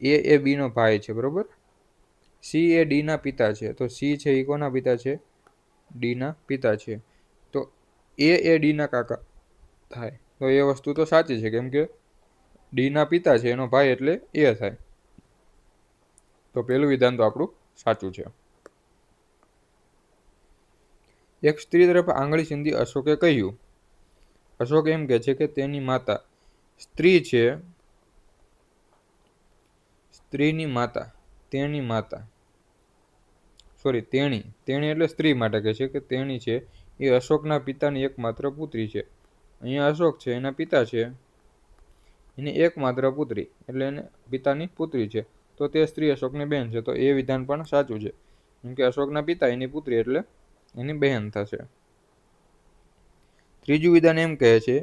એ B નો ભાઈ છે, બરોબર. C એ D ના પિતા છે, તો C છે એ કોના પિતા છે? D ના પિતા છે. તો એ D ના કાકા થાય. તો એ વસ્તુ તો સાચી છે, કેમ કે D ના પિતા છે, એનો ભાઈ એટલે A થાય. તો પહેલું વિધાન તો આપણું સાચું છે. એક સ્ત્રી તરફ આંગળી ચીંધી અશોકે કહ્યું. અશોક એમ કહે છે કે તેની માતા સ્ત્રી છે, તેણી એટલે સ્ત્રી માટે કહે છે કે તેણી છે એ અશોકના પિતાની એકમાત્ર પુત્રી છે. અહીંયા અશોક છે, એના પિતા છે, એની એકમાત્ર પુત્રી એટલે એને પિતાની પુત્રી છે. તો તે સ્ત્રી અશોકની બહેન છે. તો એ વિધાન પણ સાચું છે, કેમ કે અશોકના પિતા એની પુત્રી એટલે એની બહેન થશે. ત્રીજું વિધાન એમ કહે છે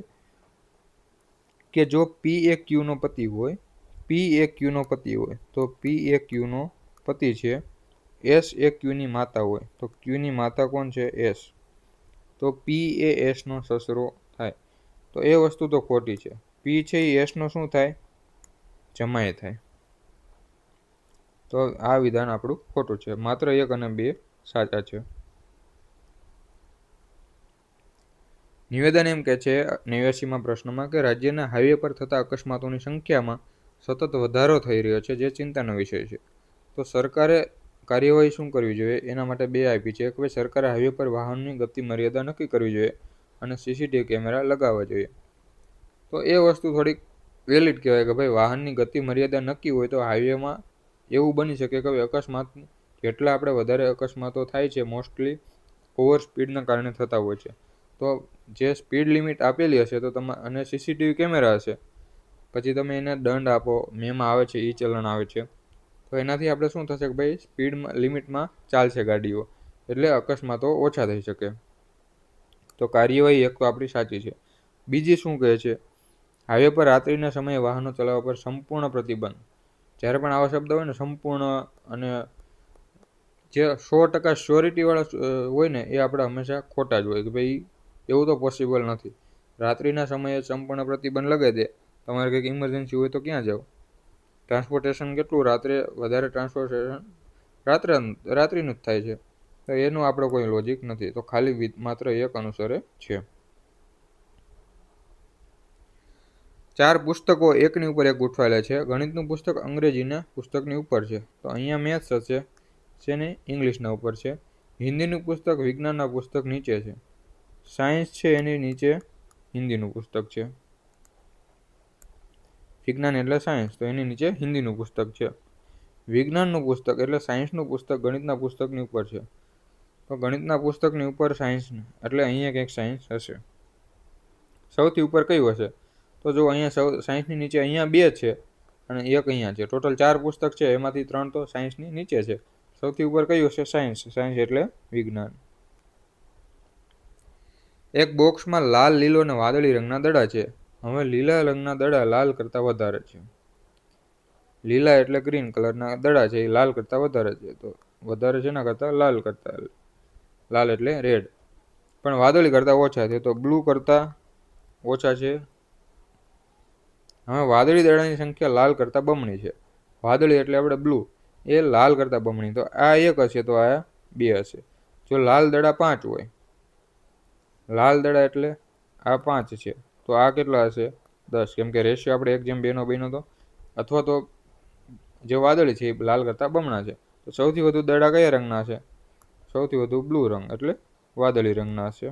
કે જો P એ Q નો પતિ હોય, તો P એ Q નો પતિ છે, S એ Q ની માતા હોય, તો Q ની માતા કોણ છે? S. તો P એ S નો સસરો થાય. તો એ વસ્તુ તો ખોટી છે. P છે એ S નો શું થાય? જમાઈ થાય. તો આ વિધાન આપણું ખોટું છે. માત્ર 1 અને 2 સાચા છે. નિવેદન એમ કે છે 89માં પ્રશ્નમાં કે રાજ્યના હાઈવે પર થતા અકસ્માતોની સંખ્યામાં સતત વધારો થઈ રહ્યો છે, જે ચિંતાનો વિષય છે. તો સરકારે કાર્યવાહી શું કરવી જોઈએ? એના માટે 2 આપી છે. કે સરકારે હાઈવે પર વાહનની ગતિ મર્યાદા નક્કી કરવી જોઈએ અને CCTV કેમેરા લગાવવા જોઈએ. તો એ વસ્તુ થોડીક વેલિડ કહેવાય કે ભાઈ વાહનની ગતિ મર્યાદા નક્કી હોય તો હાઈવેમાં એવું બની શકે કે અકસ્માત જેટલા આપણે વધારે અકસ્માતો થાય છે મોસ્ટલી ઓવર સ્પીડના કારણે થતા હોય છે. તો જે સ્પીડ લિમિટ આપેલી હશે તો અને CCTV કેમેરા હશે, પછી તમે એને દંડ આપો, મેમાં આવે છે, ચલણ આવે છે, તો એનાથી આપણે શું થશે કે ભાઈ સ્પીડ લિમિટમાં ચાલશે ગાડીઓ, એટલે અકસ્માતો ઓછા થઈ શકે. તો કાર્યવાહી એક તો આપણી સાચી છે. બીજી શું કહે છે? હાઈવે પર રાત્રિના સમયે વાહનો ચલાવવા પર સંપૂર્ણ પ્રતિબંધ. જ્યારે પણ આવા શબ્દ હોય ને, સંપૂર્ણ અને જે 100% શ્યોરિટીવાળા હોય ને, એ આપણે હંમેશા ખોટા જ હોય કે ભાઈ એવું તો પોસિબલ નથી. રાત્રિના સમયે સંપૂર્ણ પ્રતિબંધ લગાવી દે, તમારે કંઈક ઇમરજન્સી હોય તો ક્યાં જાવ? ટ્રાન્સપોર્ટેશન કેટલું વધારે ટ્રાન્સપોર્ટેશન રાત્રિનું જ થાય છે. તો એનું આપણો કોઈ લોજિક નથી. તો ખાલી માત્ર 1 અનુસરે છે. 4 પુસ્તકો એકની ઉપર એક ગોઠવાયેલા છે. ગણિતનું પુસ્તક અંગ્રેજીના પુસ્તકની ઉપર છે. તો અહીંયા મેથ્સ હશે, શેની? ઇંગ્લિશના ઉપર છે. હિન્દીનું પુસ્તક, વિજ્ઞાનના પુસ્તક નીચે છે. સાયન્સ છે એની નીચે હિન્દીનું પુસ્તક છે. વિજ્ઞાન એટલે સાયન્સ, તો એની નીચે હિન્દીનું પુસ્તક છે. વિજ્ઞાનનું પુસ્તક એટલે સાયન્સનું પુસ્તક ગણિતના પુસ્તકની ઉપર છે. તો ગણિતના પુસ્તકની ઉપર સાયન્સ, એટલે અહીંયા કંઈક સાયન્સ હશે. સૌથી ઉપર કયું હશે? તો જો અહીંયા સાયન્સની નીચે અહીંયા 2 છે અને એક અહીંયા છે. ટોટલ 4 પુસ્તક છે, એમાંથી 3 તો સાયન્સની નીચે છે. સૌથી ઉપર કયું હશે? સાયન્સ. સાયન્સ એટલે વિજ્ઞાન. એક બોક્સમાં લાલ, લીલો અને વાદળી રંગના દડા છે. હવે લીલા રંગના દડા લાલ કરતાં વધારે છે. લીલા એટલે ગ્રીન કલરના દડા છે, એ લાલ કરતાં વધારે છે. તો વધારે છે એના કરતાં લાલ કરતાં, લાલ એટલે રેડ. પણ વાદળી કરતાં ઓછા છે, તો બ્લુ કરતાં ઓછા છે. હવે વાદળી દડાની સંખ્યા લાલ કરતાં બમણી છે. વાદળી એટલે આપણે બ્લુ, એ લાલ કરતાં બમણી. તો આ 1 હશે, તો આ 2 હશે. જો લાલ દડા 5 હોય, લાલ દડા એટલે આ 5 છે, તો આ કેટલા હશે? 10, કેમ કે રેશિયો આપણે 1:2 બન્યો હતો. અથવા તો જે વાદળી છે એ લાલ કરતાં બમણા છે. તો સૌથી વધુ દડા કયા રંગના છે? સૌથી વધુ બ્લુ રંગ એટલે વાદળી રંગના હશે.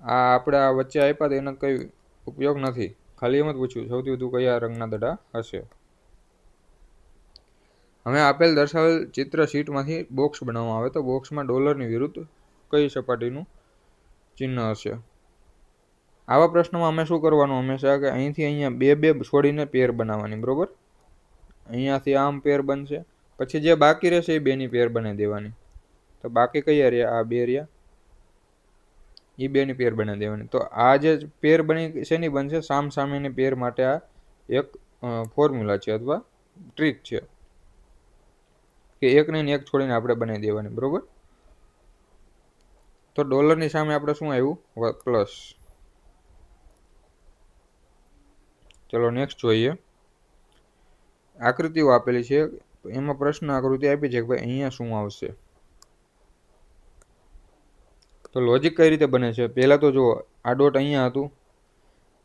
આ આપણે આ વચ્ચે આપ્યા તો એનો કંઈ ઉપયોગ નથી, ખાલી એમ જ પૂછ્યું સૌથી વધુ કયા રંગના દડા હશે. હવે આપેલ દર્શાવેલ ચિત્ર શીટમાંથી બોક્સ બનાવવામાં આવે, તો બોક્સમાં ડોલરની વિરુદ્ધ કઈ સપાટીનું ચિહ્ન હશે? આવા પ્રશ્નમાં અમે શું કરવાનું હંમેશા, કે અહીંથી અહીંયા 2 છોડીને પેર બનાવવાની, બરોબર? અહીંયાથી આમ પેર બનશે, પછી જે બાકી રહેશે એ 2ની પેર બનાવી દેવાની. તો બાકી કયા રહ્યા? આ 2 રહ્યા, એ 2ની પેર બનાવી દેવાની. તો આ જે પેર બની શેની બનશે? સામસામેની પેર માટે આ એક ફોર્મ્યુલા છે અથવા ટ્રીક છે, કે એક ને એક છોડીને આપણે બનાવી દેવાની, બરોબર? તો ડોલરની સામે આપણે શું આવ્યું? પ્લસ. ચલો નેક્સ્ટ જોઈએ. આકૃતિઓ આપેલી છે, એમાં પ્રશ્ન આકૃતિ આપી છે કે ભાઈ અહીંયા શું આવશે? તો લોજિક કઈ રીતે બને છે? પહેલા તો જુઓ, આ ડોટ અહીંયા હતું,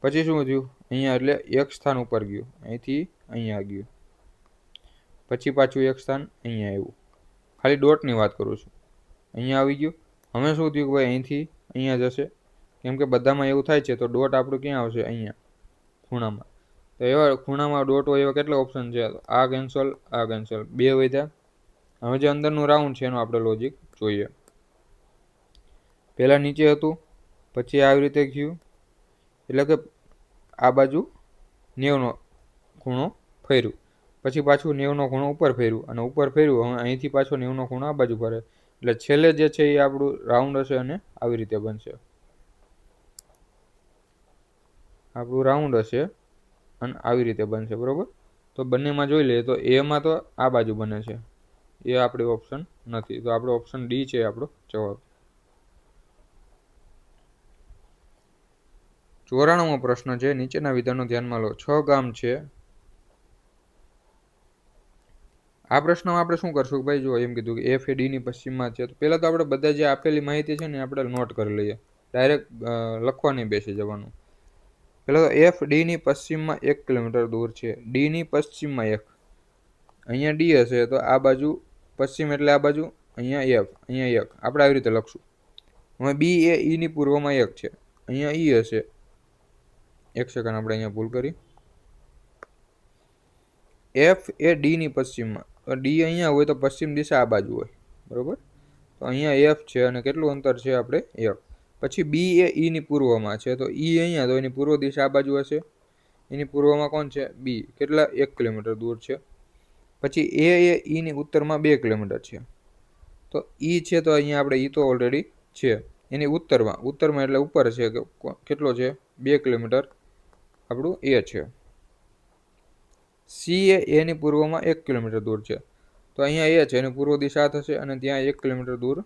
પછી શું થયું? અહીંયા એટલે એક સ્થાન ઉપર ગયું, અહીંથી અહીંયા ગયું, પછી પાછું એક સ્થાન અહીંયા આવ્યું. ખાલી ડોટની વાત કરું છું. અહીંયા આવી ગયું. હવે શું થયું? ભાઈ અહીંથી અહીંયા જશે, કેમ કે બધામાં એવું થાય છે. તો ડોટ આપણું ક્યાં આવશે? અહીંયા ખૂણામાં. તો એવા ખૂણામાં ડોટ હોય એવા કેટલા ઓપ્શન છે? આ કેન્સલ, આ કેન્સલ, 2 વધ્યા. હવે જે અંદરનું રાઉન્ડ છે એનું આપણે લોજિક જોઈએ. પહેલાં નીચે હતું, પછી આવી રીતે ગયું, એટલે કે આ બાજુ 90નો ખૂણો ફેર્યું, પછી પાછું 90નો ખૂણો ઉપર ફેર્યું, અને ઉપર ફેર્યું. હવે અહીંથી પાછો 90નો ખૂણો આ બાજુ ફરે, એટલે છેલ્લે જે છે એ આપણું રાઉન્ડ હશે અને આવી રીતે બનશે. આપણું રાઉન્ડ હશે અને આવી રીતે બનશે, બરોબર? તો બંનેમાં જોઈ લઈએ, તો એમાં તો આ બાજુ બને છે, એ આપણી ઓપ્શન નથી. તો આપણો ઓપ્શન ડી છે આપણો જવાબ. 94મો પ્રશ્ન છે. નીચેના વિધાનો ધ્યાનમાં લો. 6 ગામ છે. આ પ્રશ્નમાં આપણે શું કરશું? ભાઈ જો એમ કીધું કે એફ એ ડીની પશ્ચિમમાં છે. તો પહેલાં તો આપણે બધા જે આપેલી માહિતી છે ને આપણે નોટ કરી લઈએ, ડાયરેક્ટ લખવા નહીં બેસી જવાનું. પહેલાં તો એફ ડીની પશ્ચિમમાં 1 કિલોમીટર દૂર છે. ડીની પશ્ચિમમાં 1, અહીંયા ડી હશે, તો આ બાજુ પશ્ચિમ એટલે આ બાજુ, અહીંયા એફ, અહીંયા 1, આપણે આવી રીતે લખશું. હવે બી એ ઈની પૂર્વમાં 1 છે, અહીંયા ઈ હશે. એક સેકન્ડ, આપણે અહીંયા ભૂલ કરી. એફ એ ડીની પશ્ચિમમાં, તો ડી અહીંયા હોય તો પશ્ચિમ દિશા આ બાજુ હોય, બરોબર? તો અહીંયા એફ છે અને કેટલું અંતર છે આપણે? 1. પછી બી એ ઈની પૂર્વમાં છે, તો ઈ અહીંયા, તો એની પૂર્વ દિશા આ બાજુ હશે. એની પૂર્વમાં કોણ છે? બી. કેટલા? 1 કિલોમીટર દૂર છે. પછી એ ઈની ઉત્તરમાં 2 કિલોમીટર છે. તો ઈ છે, તો અહીંયા આપણે ઈ તો ઓલરેડી છે. એની ઉત્તરમાં એટલે ઉપર છે, કે કેટલો છે? 2 કિલોમીટર આપણું એ છે. સી એ એની પૂર્વમાં 1 કિલોમીટર દૂર છે, તો અહીંયા એ છે, એની પૂર્વ દિશા થશે, અને ત્યાં 1 કિલોમીટર દૂર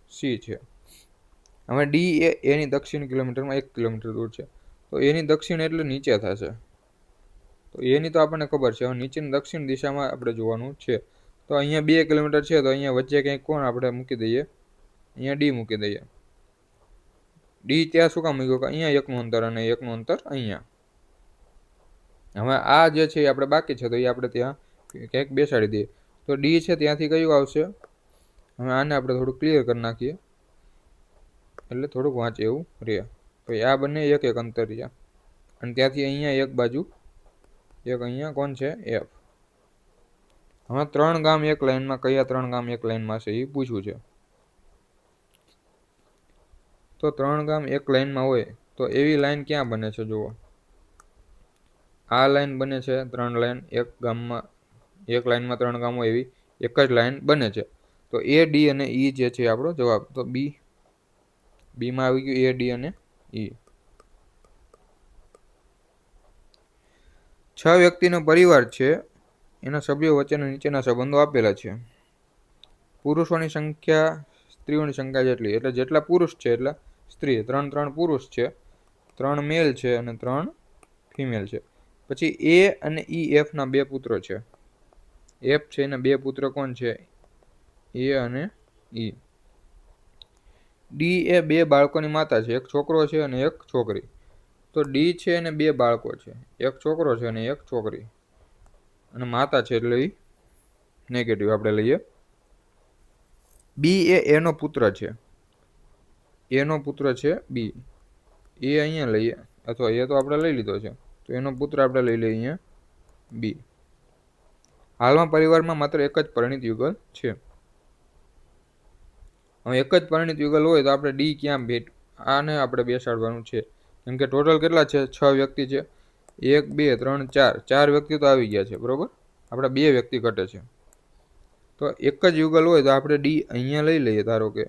સી છે. હવે ડી એ એની દક્ષિણ કિલોમીટરમાં 1 કિલોમીટર દૂર છે, તો એની દક્ષિણ એટલે નીચે થશે. તો એની તો આપણને ખબર છે. હવે નીચેની દક્ષિણ દિશામાં આપણે જોવાનું છે. તો અહીંયા 2 કિલોમીટર છે, તો અહીંયા વચ્ચે કંઈક કોણ આપણે મૂકી દઈએ? અહીંયા ડી મૂકી દઈએ. ડી ત્યાં શું કામ મૂક્યું? કે અહીંયા 1નું અંતર અને 1નું અંતર અહીંયા. હવે આ જે છે એ આપણે બાકી છે, તો એ આપણે ત્યાં ક્યાંક બેસાડી દઈએ. તો ડી છે ત્યાંથી કયું આવશે? હવે આને આપણે થોડું ક્લિયર કરી નાખીએ એટલે થોડુંક વાંચે એવું રહે. ભાઈ આ બંને એક એક અંતર રહ્યા અને ત્યાંથી અહીંયા એક બાજુ એક અહીંયા કોણ છે? એફ. હવે 3 ગામ એક લાઈનમાં, કયા 3 ગામ એક લાઈનમાં છે એ પૂછ્યું છે. તો 3 ગામ એક લાઈનમાં હોય તો એવી લાઈન ક્યાં બને છે? જુઓ, આ લાઈન બને છે 3 લાઈન એક ગામમાં, એક લાઈનમાં 3 ગામ હોય એવી એક જ લાઈન બને છે. તો એ, ડી અને ઈ જે છે આપણો જવાબ. તો બીમાં આવી ગયું એ, ડી અને ઈ. 6 વ્યક્તિનો પરિવાર છે, એના સભ્યો વચ્ચેના નીચેના સંબંધો આપેલા છે. પુરુષોની સંખ્યા સ્ત્રીઓની સંખ્યા જેટલી, એટલે જેટલા પુરુષ છે એટલા સ્ત્રી. 3 પુરુષ છે, 3 મેલ છે અને 3 ફિમેલ છે. પછી એ અને ઈ એફ ના 2 પુત્રો છે. એફ છે એના 2 પુત્ર કોણ છે? એ અને ઈ. ડી એ 2 બાળકોની માતા છે, એક છોકરો છે અને એક છોકરી. તો ડી છે એને 2 બાળકો છે, એક છોકરો છે અને એક છોકરી, અને માતા છે એટલે એ નેગેટિવ આપણે લઈએ. બી એ એનો પુત્ર છે, એનો પુત્ર છે બી. એ અહીંયા લઈએ, અથવા એ તો આપણે લઈ લીધો છે, તો એનો પુત્ર આપણે લઈ લઈએ અહીંયા બી. હાલમાં પરિવારમાં માત્ર એક જ પરિણીત યુગલ છે. હવે એક જ પરિણીત યુગલ હોય તો આપણે ડી ક્યાં આને આપણે બેસાડવાનું છે, કેમ કે ટોટલ કેટલા છે? 6 વ્યક્તિ છે. 1 2 3 4, 4 વ્યક્તિ તો આવી ગયા છે, બરોબર. આપણે 2 વ્યક્તિ ઘટે છે. તો એક જ યુગલ હોય તો આપણે ડી અહીંયા લઈ લઈએ. ધારો કે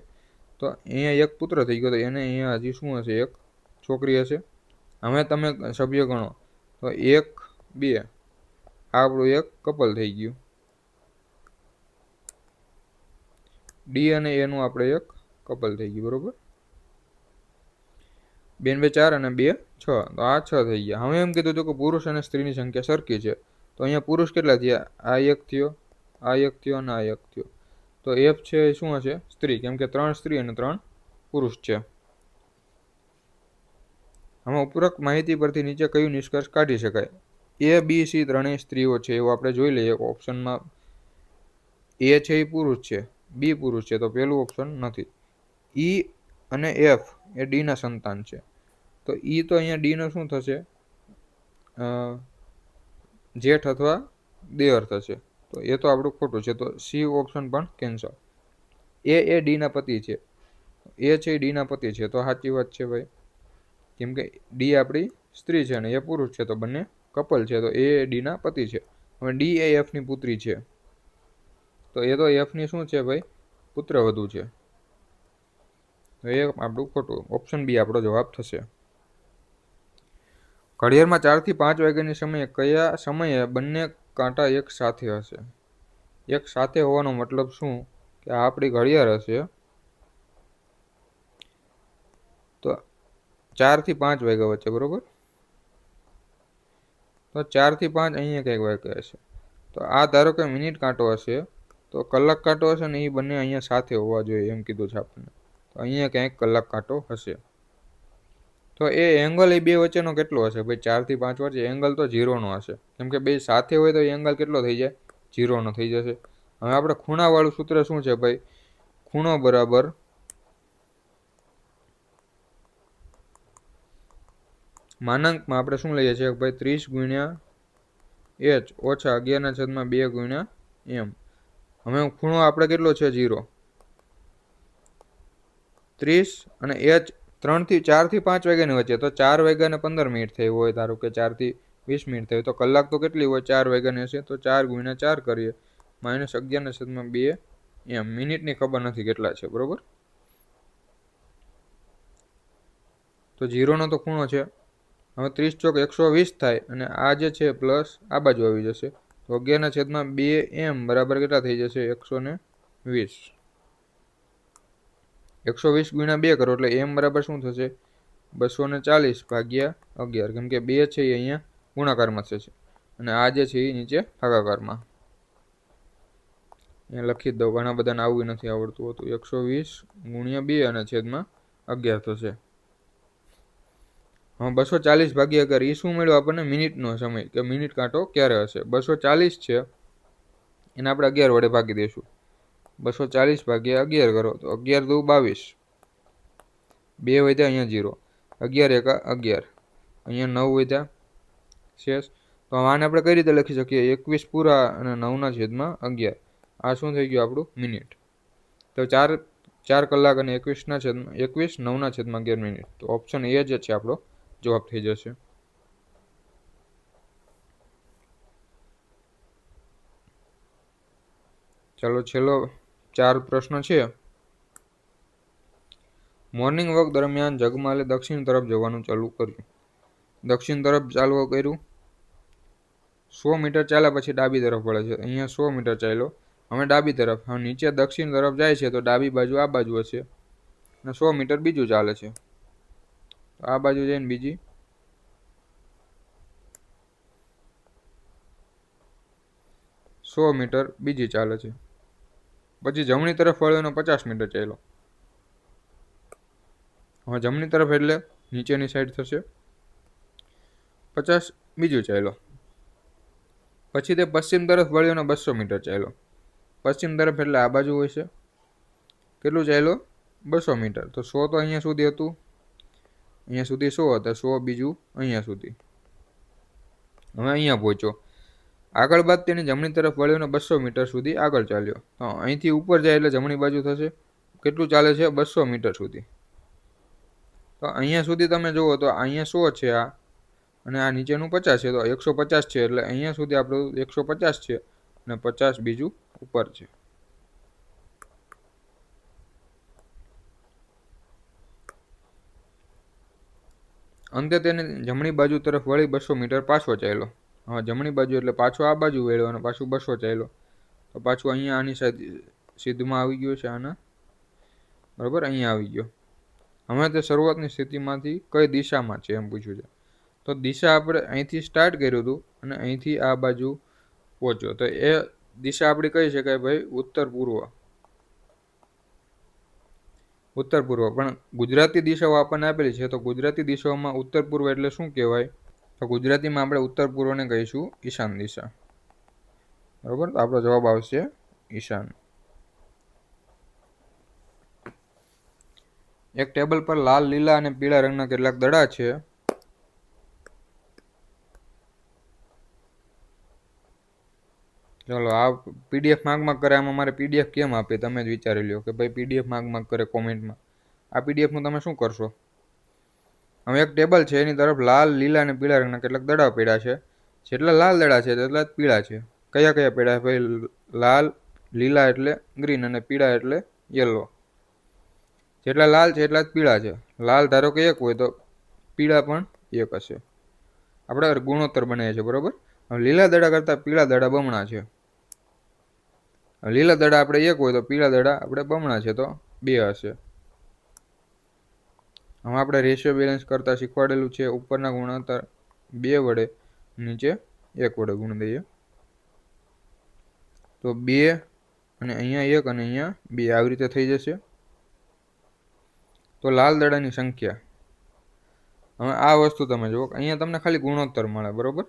તો અહીંયા એક પુત્ર થઈ ગયો, તો એને અહીંયા હજી શું હશે? એક છોકરી હશે. હવે તમે સભ્ય ગણો તો 1 2 આપણું એક કપલ થઈ ગયું. ડી અને એનું આપણે એક કપલ થઈ ગયું, બરોબર. 2 2 4 અને 2 6, તો આ 6 થઈ ગયા. હવે એમ કીધું હતું કે પુરુષ અને સ્ત્રીની સંખ્યા સરખી છે. તો અહીંયા પુરુષ કેટલા થયા? આ એક થયો, આ એક થયો અને આ એક થયો. તો એફ છે એ શું હશે? સ્ત્રી, કેમ કે 3 સ્ત્રી અને 3 પુરુષ છે. આમાં ઉપરોક્ત માહિતી પરથી નીચે કયું નિષ્કર્ષ કાઢી શકાય? એ બી સી ત્રણેય સ્ત્રીઓ છે એવું આપણે જોઈ લઈએ. ઓપ્શનમાં એ છે એ પુરુષ છે, બી પુરુષ છે, તો પેલું ઓપ્શન નથી. ઈ અને એફ એ ડી ના સંતાન છે, તો ઈ તો અહીંયા ડી નો શું થશે? જેઠ અથવા દેવર થશે, તો એ તો આપણું ખોટું છે. તો સી ઓપ્શન પણ કેન્સલ. એ ડી ના પતિ છે, એ છે ડી ના પતિ છે, તો સાચી વાત છે ભાઈ, કેમ કે ડી આપણી સ્ત્રી છે અને એ પુરુષ છે, તો બંને કપલ છે, તો એ ડી ના પતિ છે. હવે ડી એ એફ ની પુત્રી છે, તો એ તો એફ ની શું છે ભાઈ? પુત્ર વધુ છે, તો એ આપણું ખોટું. ઓપ્શન બી આપણો જવાબ થશે. ઘડિયાળમાં 4 થી 5 વાગ્યાની સમયે કયા સમયે બંને કાંટા એક સાથે હશે? એક સાથે હોવાનો મતલબ શું? કે આ આપણી ઘડિયાળ હશે, તો 4 થી 5 વાગ્યા વચ્ચે, બરોબર. તો 4 થી 5 અહીંયા કંઈક વાગ્યા હશે. તો આ ધારો કે મિનિટ કાંટો હશે, તો કલાક કાંટો હશે ને એ બંને અહીંયા સાથે હોવા જોઈએ એમ કીધું છે આપણને. તો અહીંયા ક્યાંક કલાક કાંટો હશે. તો એ એંગલ એ બે વચ્ચેનો કેટલો હશે ભાઈ? 4 થી 5 વચ્ચે એંગલ તો 0 નો હશે, કેમ કે બે સાથે હોય તો એંગલ કેટલો થઈ જાય? 0 નો થઈ જશે. હવે આપણે ખૂણાવાળું સૂત્ર શું છે ભાઈ? ખૂણો બરાબર માનાંકમાં આપણે શું લઈએ છીએ ભાઈ? 30 ગુણ્યા h ઓછા 11/2 ગુણ્યા m. હવે ખૂણો આપણે કેટલો છે? 0. 30 અને h 3 થી 4 થી 5 વાગ્યાની વચ્ચે, તો 4 વાગ્યા ને 15 મિનિટ થઈ હોય. ધારો કે 4 થી 20 મિનિટ થઈ, તો કલાક તો કેટલી હોય? 4 વાગ્યાની હશે, તો 4 ગુણ્યા 4 કરીએ, -11/2 એમ. મિનિટની ખબર નથી કેટલા છે, બરોબર. તો 0 નો તો ખૂણો છે. હવે 30 ચોક 120 થાય, અને આ જે છે પ્લસ આ બાજુ આવી જશે, તો 11/2 એમ બરાબર કેટલા થઈ જશે? 120. 120 ગુણ્યા 2 કરો એટલે એમ બરાબર શું થશે? 240/11, કેમ કે 2 છે એ અહીંયા ગુણાકારમાં થશે અને આ જે છે એ નીચે ભાગાકારમાં. અહીંયા લખી જ દઉં, ઘણા બધાને આવું નથી આવડતું હોતું. 120 ગુણ્યા 2 અને છેદમાં 11 થશે. હા, 240/11 એ શું મળ્યું આપણને? મિનિટનો સમય, કે મિનિટ કાંટો ક્યારે હશે? 240 છે એને આપણે 11 વડે ભાગી દઈશું. 240 ભાગ્યા 11 કરો તો 11 દુ 22. 2 વધ્યા, અહીંયા 0. 11 એકા 11. અહીંયા 9 વધ્યા શેષ. તો આને આપણે કઈ રીતે લખી શકીએ? 21 પૂરા અને 9/11. આ શું થઈ ગયું આપણું? મિનિટ. તો 4 કલાક અને 21 9/11 મિનિટ. તો ઓપ્શન એ જ છે આપણો જવાબ થઈ જશે. ચાલો છેલ્લો 4 પ્રશ્ન છે. મોર્નિંગ વોક દરમિયાન જગમાલે દક્ષિણ તરફ જવાનું ચાલુ કર્યું. દક્ષિણ તરફ ચાલવું કર્યું. 100 મીટર ચાલ્યા પછી ડાબી તરફ વળે છે. અહીંયા 100 મીટર ચાલ્યો, હવે ડાબી તરફ. હવે નીચે દક્ષિણ તરફ જાય છે તો ડાબી બાજુ આ બાજુ હશે અને 100 મીટર બીજું ચાલે છે. તો આ બાજુ જઈને બીજી 100 મીટર બીજી ચાલે છે. પછી જમણી તરફ વળ્યો અને 50 મીટર ચાલ્યો. હવે જમણી તરફ એટલે નીચેની સાઈડ થશે. 50 બીજું ચાલ્યો. પછી તે પશ્ચિમ તરફ વળ્યો અને 200 મીટર ચાલ્યો. પશ્ચિમ તરફ એટલે આ બાજુ હોય છે. કેટલું ચાલ્યો? 200 મીટર. તો 100 તો અહીંયા સુધી હતું, અહીંયા સુધી 100 હતા. 100 બીજું અહીંયા સુધી. હવે અહીંયા પહોંચ્યો. આગળ બાદ તેની જમણી તરફ વળ્યો અને 200 મીટર સુધી આગળ ચાલ્યો. તો અહીંથી ઉપર જાય એટલે જમણી બાજુ થશે. કેટલું ચાલે છે? 200 મીટર સુધી. તો અહીંયા સુધી તમે જુઓ તો અહીંયા 100 છે આ, અને આ નીચેનું 50 છે. તો 150 છે એટલે અહીંયા સુધી આપણું 150 છે અને 50 બીજું ઉપર છે. અંતે તેને જમણી બાજુ તરફ વળી 200 મીટર પાછો ચાલ્યો. હા, જમણી બાજુ એટલે પાછો આ બાજુ વળ્યો અને પાછું 200 ચાલ્યો. તો પાછું અહીંયા આની સાથે સીધમાં આવી ગયો છે, આના બરાબર અહીંયા આવી ગયો. હવે તે શરૂઆતની સ્થિતિમાંથી કઈ દિશામાં છે એમ પૂછ્યું છે. તો દિશા આપણે અહીંથી સ્ટાર્ટ કર્યું હતું અને અહીંથી આ બાજુ પહોંચ્યો. તો એ દિશા આપણી કહી શકાય ભાઈ ઉત્તર પૂર્વ. ઉત્તર પૂર્વ. પણ ગુજરાતી દિશાઓ આપણને આપેલી છે, તો ગુજરાતી દિશાઓમાં ઉત્તર પૂર્વ એટલે શું કહેવાય? તો ગુજરાતીમાં આપણે ઉત્તર પૂર્વને કહીશું ઈશાન દિશા. બરોબર, તો આપણો જવાબ આવશે ઈશાન. એક ટેબલ પર લાલ, લીલા અને પીળા રંગના કેટલાક દડા છે. ચલો, આ પીડીએફ માંગ કરે. આમાં મારે પીડીએફ કેમ આપે તમે જ વિચારી લ્યો કે ભાઈ પીડીએફ માંગ કરે કોમેન્ટમાં. આ પીડીએફનું તમે શું કરશો? હવે એક ટેબલ છે, એની તરફ લાલ, લીલા અને પીળા રંગના કેટલાક દડા પડ્યા છે. જેટલા લાલ દડા છે તેટલા જ પીળા છે. કયા કયા પડ્યા? ભાઈ લાલ, લીલા એટલે ગ્રીન અને પીળા એટલે યલો. જેટલા લાલ છે એટલા જ પીળા છે. લાલ ધારો કે 1 હોય તો પીળા પણ 1 હશે. આપણે ગુણોત્તર બનાવીએ છીએ, બરોબર. હવે લીલા દડા કરતાં પીળા દડા બમણા છે. લીલા દડા આપણે 1 હોય તો પીળા દડા આપણે બમણા છે, તો 2 હશે. હવે આપણે રેશિયો બેલેન્સ કરતા શીખવાડેલું છે. ઉપરના ગુણોત્તર 2 વડે, નીચે 1 વડે ગુણ દઈએ. તો 2 અને અહીંયા 1 અને અહીંયા 2 આવી રીતે થઈ જશે. તો લાલ દડાની સંખ્યા. હવે આ વસ્તુ તમે જુઓ, અહીંયા તમને ખાલી ગુણોત્તર મળે, બરોબર.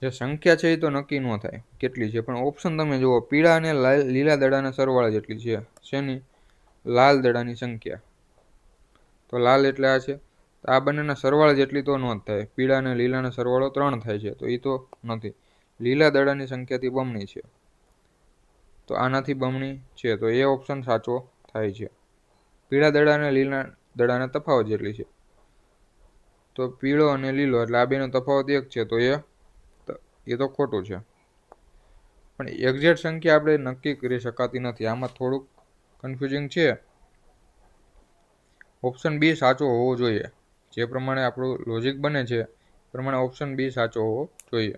જે સંખ્યા છે એ તો નક્કી ન થાય કેટલી છે, પણ ઓપ્શન તમે જુઓ, પીળા અને લીલા દડાના સરવાળા જેટલી છે. શેની? લાલ દડાની સંખ્યા. તો લાલ એટલે આ છે. આ બંનેના સરવાળા જેટલી તો ન જ થાય. પીળા અને લીલાના સરવાળો 3 થાય છે, તો એ તો નથી. લીલા દડાની સંખ્યાથી બમણી છે, તો આનાથી બમણી છે, તો એ ઓપ્શન સાચો થાય છે. પીળા દડા અને લીલા દડાના તફાવત જેટલી છે, તો પીળો અને લીલો એટલે આ બેનો તફાવત 1 છે, તો એ તો ખોટું છે. પણ એક્ઝેક્ટ સંખ્યા આપણે નક્કી કરી શકાતી નથી. આમાં થોડુંક કન્ફ્યુઝિંગ છે. ઓપ્શન બી સાચો હોવો જોઈએ. જે પ્રમાણે આપણું લોજિક બને છે એ પ્રમાણે ઓપ્શન બી સાચો હોવો જોઈએ.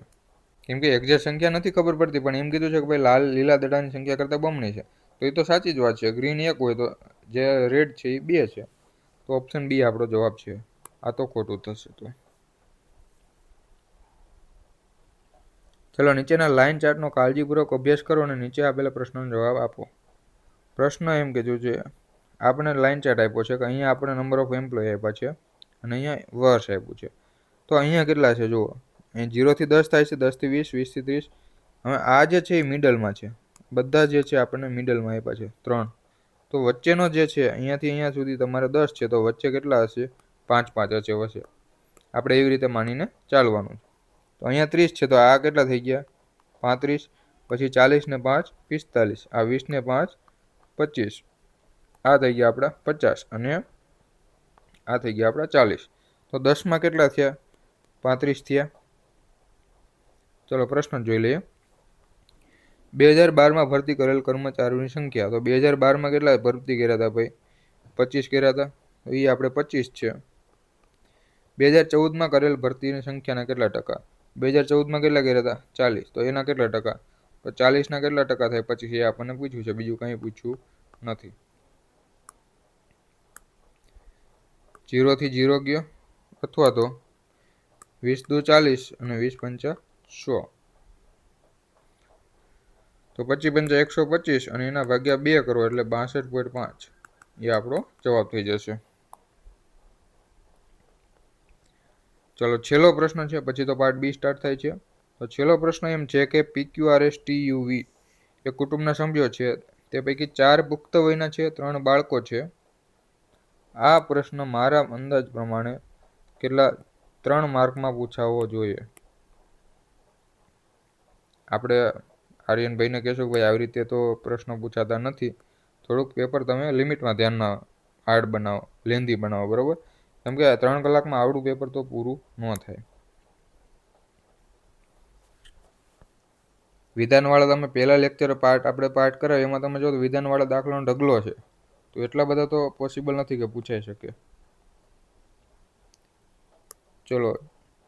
કેમ કે એક્ઝેક્ટ સંખ્યા નથી ખબર પડતી, પણ એમ કીધું છે કે ભાઈ લાલ લીલા દડાની સંખ્યા કરતાં બમણી છે, તો એ તો સાચી જ વાત છે. ગ્રીન 1 હોય તો જે રેડ છે એ 2 છે, તો ઓપ્શન બી આપણો જવાબ છે. આ તો ખોટું થશે. તો ચલો, નીચેના લાઇન ચાર્ટનો કાળજીપૂર્વક અભ્યાસ કરો અને નીચે આપેલા પ્રશ્નોનો જવાબ આપો. પ્રશ્ન એમ કીધું છે, આપણે લાઇન ચાર્ટ આપ્યો છે કે અહીંયા આપણે નંબર ઓફ એમ્પ્લોય આપ્યા છે અને અહીંયા વર્ષ આપ્યું છે. તો અહીંયા કેટલા છે જુઓ, અહીં 0 થી 10 થાય છે, 10 થી 20, 20 થી 30. હવે આ જે છે એ મિડલમાં છે, બધા જે છે આપણને મિડલમાં આપ્યા છે 3. તો વચ્ચેનો જે છે અહીંયાથી અહીંયા સુધી તમારે 10 છે, તો વચ્ચે કેટલા હશે? 5 5 હશે વચ્ચે. આપણે એવી રીતે માનીને ચાલવાનું. તો અહીંયા 30 છે, તો આ કેટલા થઈ ગયા? 35. પછી 40 ને 5 45, આ 20 ને 5 25, આ થઈ ગયા આપણા 50 અને આ થઈ ગયા આપણા 40. તો 10માં કેટલા થયા? 35 થયા. ચલો પ્રશ્ન જોઈ લઈએ. 2012માં ભરતી કરેલ કર્મચારીઓની સંખ્યા. તો 2012માં કેટલા ભરતી કર્યા હતા ભાઈ? 25 કર્યા હતા. તો એ આપણે 25 છે. 2014માં કરેલ ભરતીની સંખ્યાના કેટલા ટકા? 2014માં કેટલા કર્યા હતા? 40. તો એના કેટલા ટકા? તો 40ના કેટલા ટકા થાય? 25. એ આપણને પૂછ્યું છે, બીજું કંઈ પૂછ્યું નથી. 0 થી 0 ગયો, અથવા તો 20 દુ 40 અને 20 પંચા 100. તો 25 પંચા 125 અને એના ભાગ્યા 2 કરો એટલે 62.5. એ આપણો જવાબ થઈ જશે. ચલો છેલ્લો પ્રશ્ન છે, પછી તો પાર્ટ બી સ્ટાર્ટ થાય છે. તો છેલ્લો પ્રશ્ન એમ છે કે PQRSTUV એ કુટુંબના સભ્યો છે, તે પૈકી 4 પુખ્ત વયના છે, 3 બાળકો છે. આ પ્રશ્ન મારા અંદાજ પ્રમાણે કેટલા 3 માર્કમાં પૂછાવો જોઈએ. આપણે આર્યનભાઈને કહેશું કે ભાઈ આવી રીતે તો પ્રશ્ન પૂછાતા નથી, થોડુંક પેપર તમે લિમિટમાં ધ્યાનમાં હાર્ડ બનાવો, લેન્ધી બનાવો, બરાબર? કેમ કે 3 કલાકમાં આવડું પેપર તો પૂરું ન થાય. વિધાનવાળા તમે પહેલા લેક્ચર આપણે પાર્ટ કરાવ્યો એમાં તમે જો તો વિધાનવાળા દાખલાનો ઢગલો છે, તો એટલા બધા તો પોસિબલ નથી કે પૂછાઈ શકે. ચલો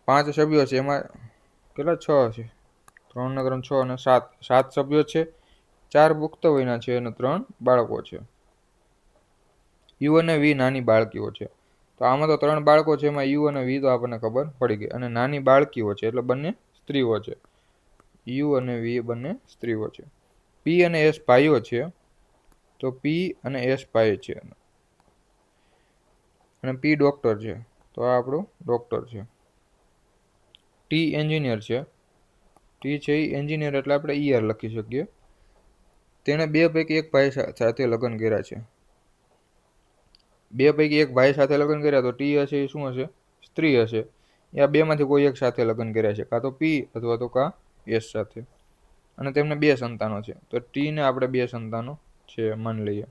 5 સભ્યો છે, એમાં કેટલા 6 છે? 3 ને 3 6 અને 7 સભ્યો છે, 4 પુખ્ત વયના છે અને 3 બાળકો છે. યુ અને વી નાની બાળકીઓ છે. તો આમાં તો 3 બાળકો છે, એમાં યુ અને વી તો આપણને ખબર પડી ગઈ, અને નાની બાળકીઓ છે એટલે બંને સ્ત્રીઓ છે. યુ અને વી બંને સ્ત્રીઓ છે. પી અને એસ ભાઈઓ છે, તો પી અને એસ ભાઈ છે, અને પી ડોક્ટર છે, તો આ આપણો ડોક્ટર છે. ટી એન્જિનિયર છે, ટી છે એ એન્જિનિયર એટલે આપણે ઈઆર લખી શકીએ. તેણે 2 પૈકી એક ભાઈ સાથે લગ્ન કર્યા છે. 2 પૈકી એક ભાઈ સાથે લગ્ન કર્યા, તો ટી હશે એ શું હશે? સ્ત્રી હશે. આ 2માંથી કોઈ એક સાથે લગ્ન કર્યા છે, કાં તો પી અથવા તો કાં એસ સાથે. અને તેમને 2 સંતાનો છે, તો ટી ને આપણે 2 સંતાનો છે માની લઈએ.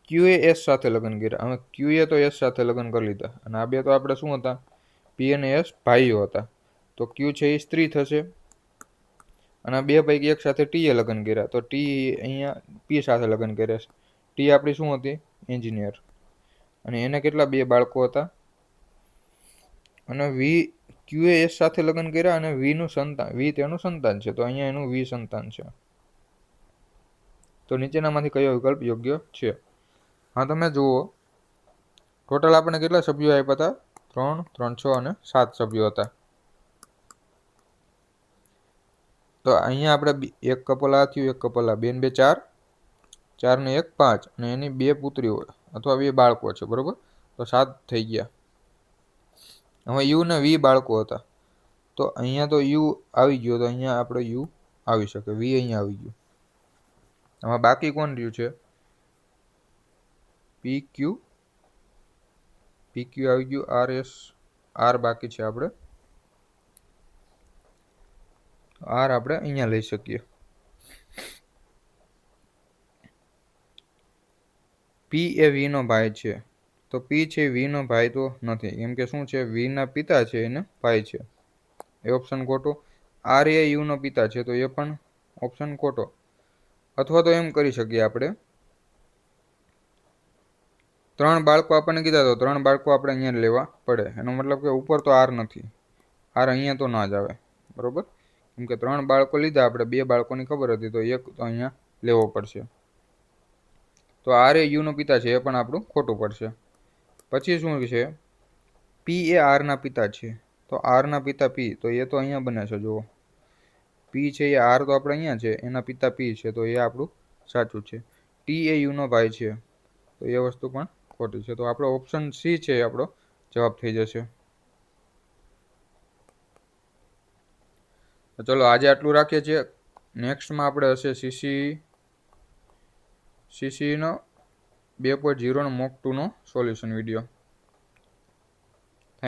ક્યુએ એસ સાથે લગ્ન કર્યા. હવે ક્યુએ તો એસ સાથે લગ્ન કરી લીધા, અને આ 2 તો આપણે શું હતા? પી અને એસ ભાઈઓ હતા. તો ક્યુ છે એ સ્ત્રી થશે. અને 2 પૈકી એક સાથે ટીએ લગ્ન કર્યા, તો ટી અહીંયા પી સાથે લગ્ન કર્યા છે. ટી આપણી શું હતી? એન્જિનિયર. અને એને કેટલા 2 બાળકો હતા? અને વી ક્યુએ એસ સાથે લગ્ન કર્યા, અને વીનું સંતાન, વી તેનું સંતાન છે, તો અહીંયા એનું વી સંતાન છે. તો નીચેનામાંથી કયો વિકલ્પ યોગ્ય છે? હા, તમે જુઓ, ટોટલ આપણે કેટલા સભ્યો આપ્યા હતા? 3 3 6 અને 7 સભ્યો હતા. તો અહીંયા આપણે એક કપલ આ થયું, એક કપલ આ, 2 ને 2 4, 4 ને 1 5, અને એની 2 પુત્રીઓ અથવા 2 બાળકો છે, બરોબર? તો 7 થઈ ગયા. હવે યુ ને વી બાળકો હતા, તો અહીંયા તો યુ આવી ગયો, તો અહીંયા આપણે યુ આવી શકે, વી અહીંયા આવી ગયું. હવે બાકી કોણ રહ્યું છે? પી ક્યુ આવી ગયું, આર એસ, આર બાકી છે. આપણે આર આપણે અહીંયા લઈ શકીએ. પી એ વી નો ભાઈ છે, તો પી છે વી નો ભાઈ તો નથી, કેમ કે શું છે? વી ના પિતા છે, એને ભાઈ છે, એ ઓપ્શન ખોટો. આર એ યુ નો પિતા છે, તો એ પણ ઓપ્શન ખોટો. અથવા તો એમ કરી શકીએ આપણે, 3 બાળકો આપણને કીધા, તો 3 બાળકો આપણે અહીંયા લેવા પડે. એનો મતલબ કે ઉપર તો આર નથી, આર અહીંયા તો ના જ આવે, બરોબર? કેમ કે 3 બાળકો લીધા આપણે, 2 બાળકોની ખબર હતી, તો એક તો અહીંયા લેવો પડશે. તો આર એ યુ નો પિતા છે, એ પણ આપણું ખોટું પડશે. પછી શું છે? પી એ આર ના પિતા છે, તો આર ના પિતા પી, તો એ તો અહીંયા બને છે. જુઓ, પી છે એ આર તો આપણે અહીંયા છે, એના પિતા પી છે, તો એ આપણું સાચું છે. ટી એ યુ નો ભાઈ છે, તો એ વસ્તુ પણ ખોટી છે. તો આપણો ઓપ્શન સી છે, આપણો જવાબ થઈ જશે. તો ચલો આજે આટલું રાખીએ છીએ. નેક્સ્ટમાં આપણે હશે સીસીનો 2.0 નો મોક 2 નો સોલ્યુશન વિડીયો.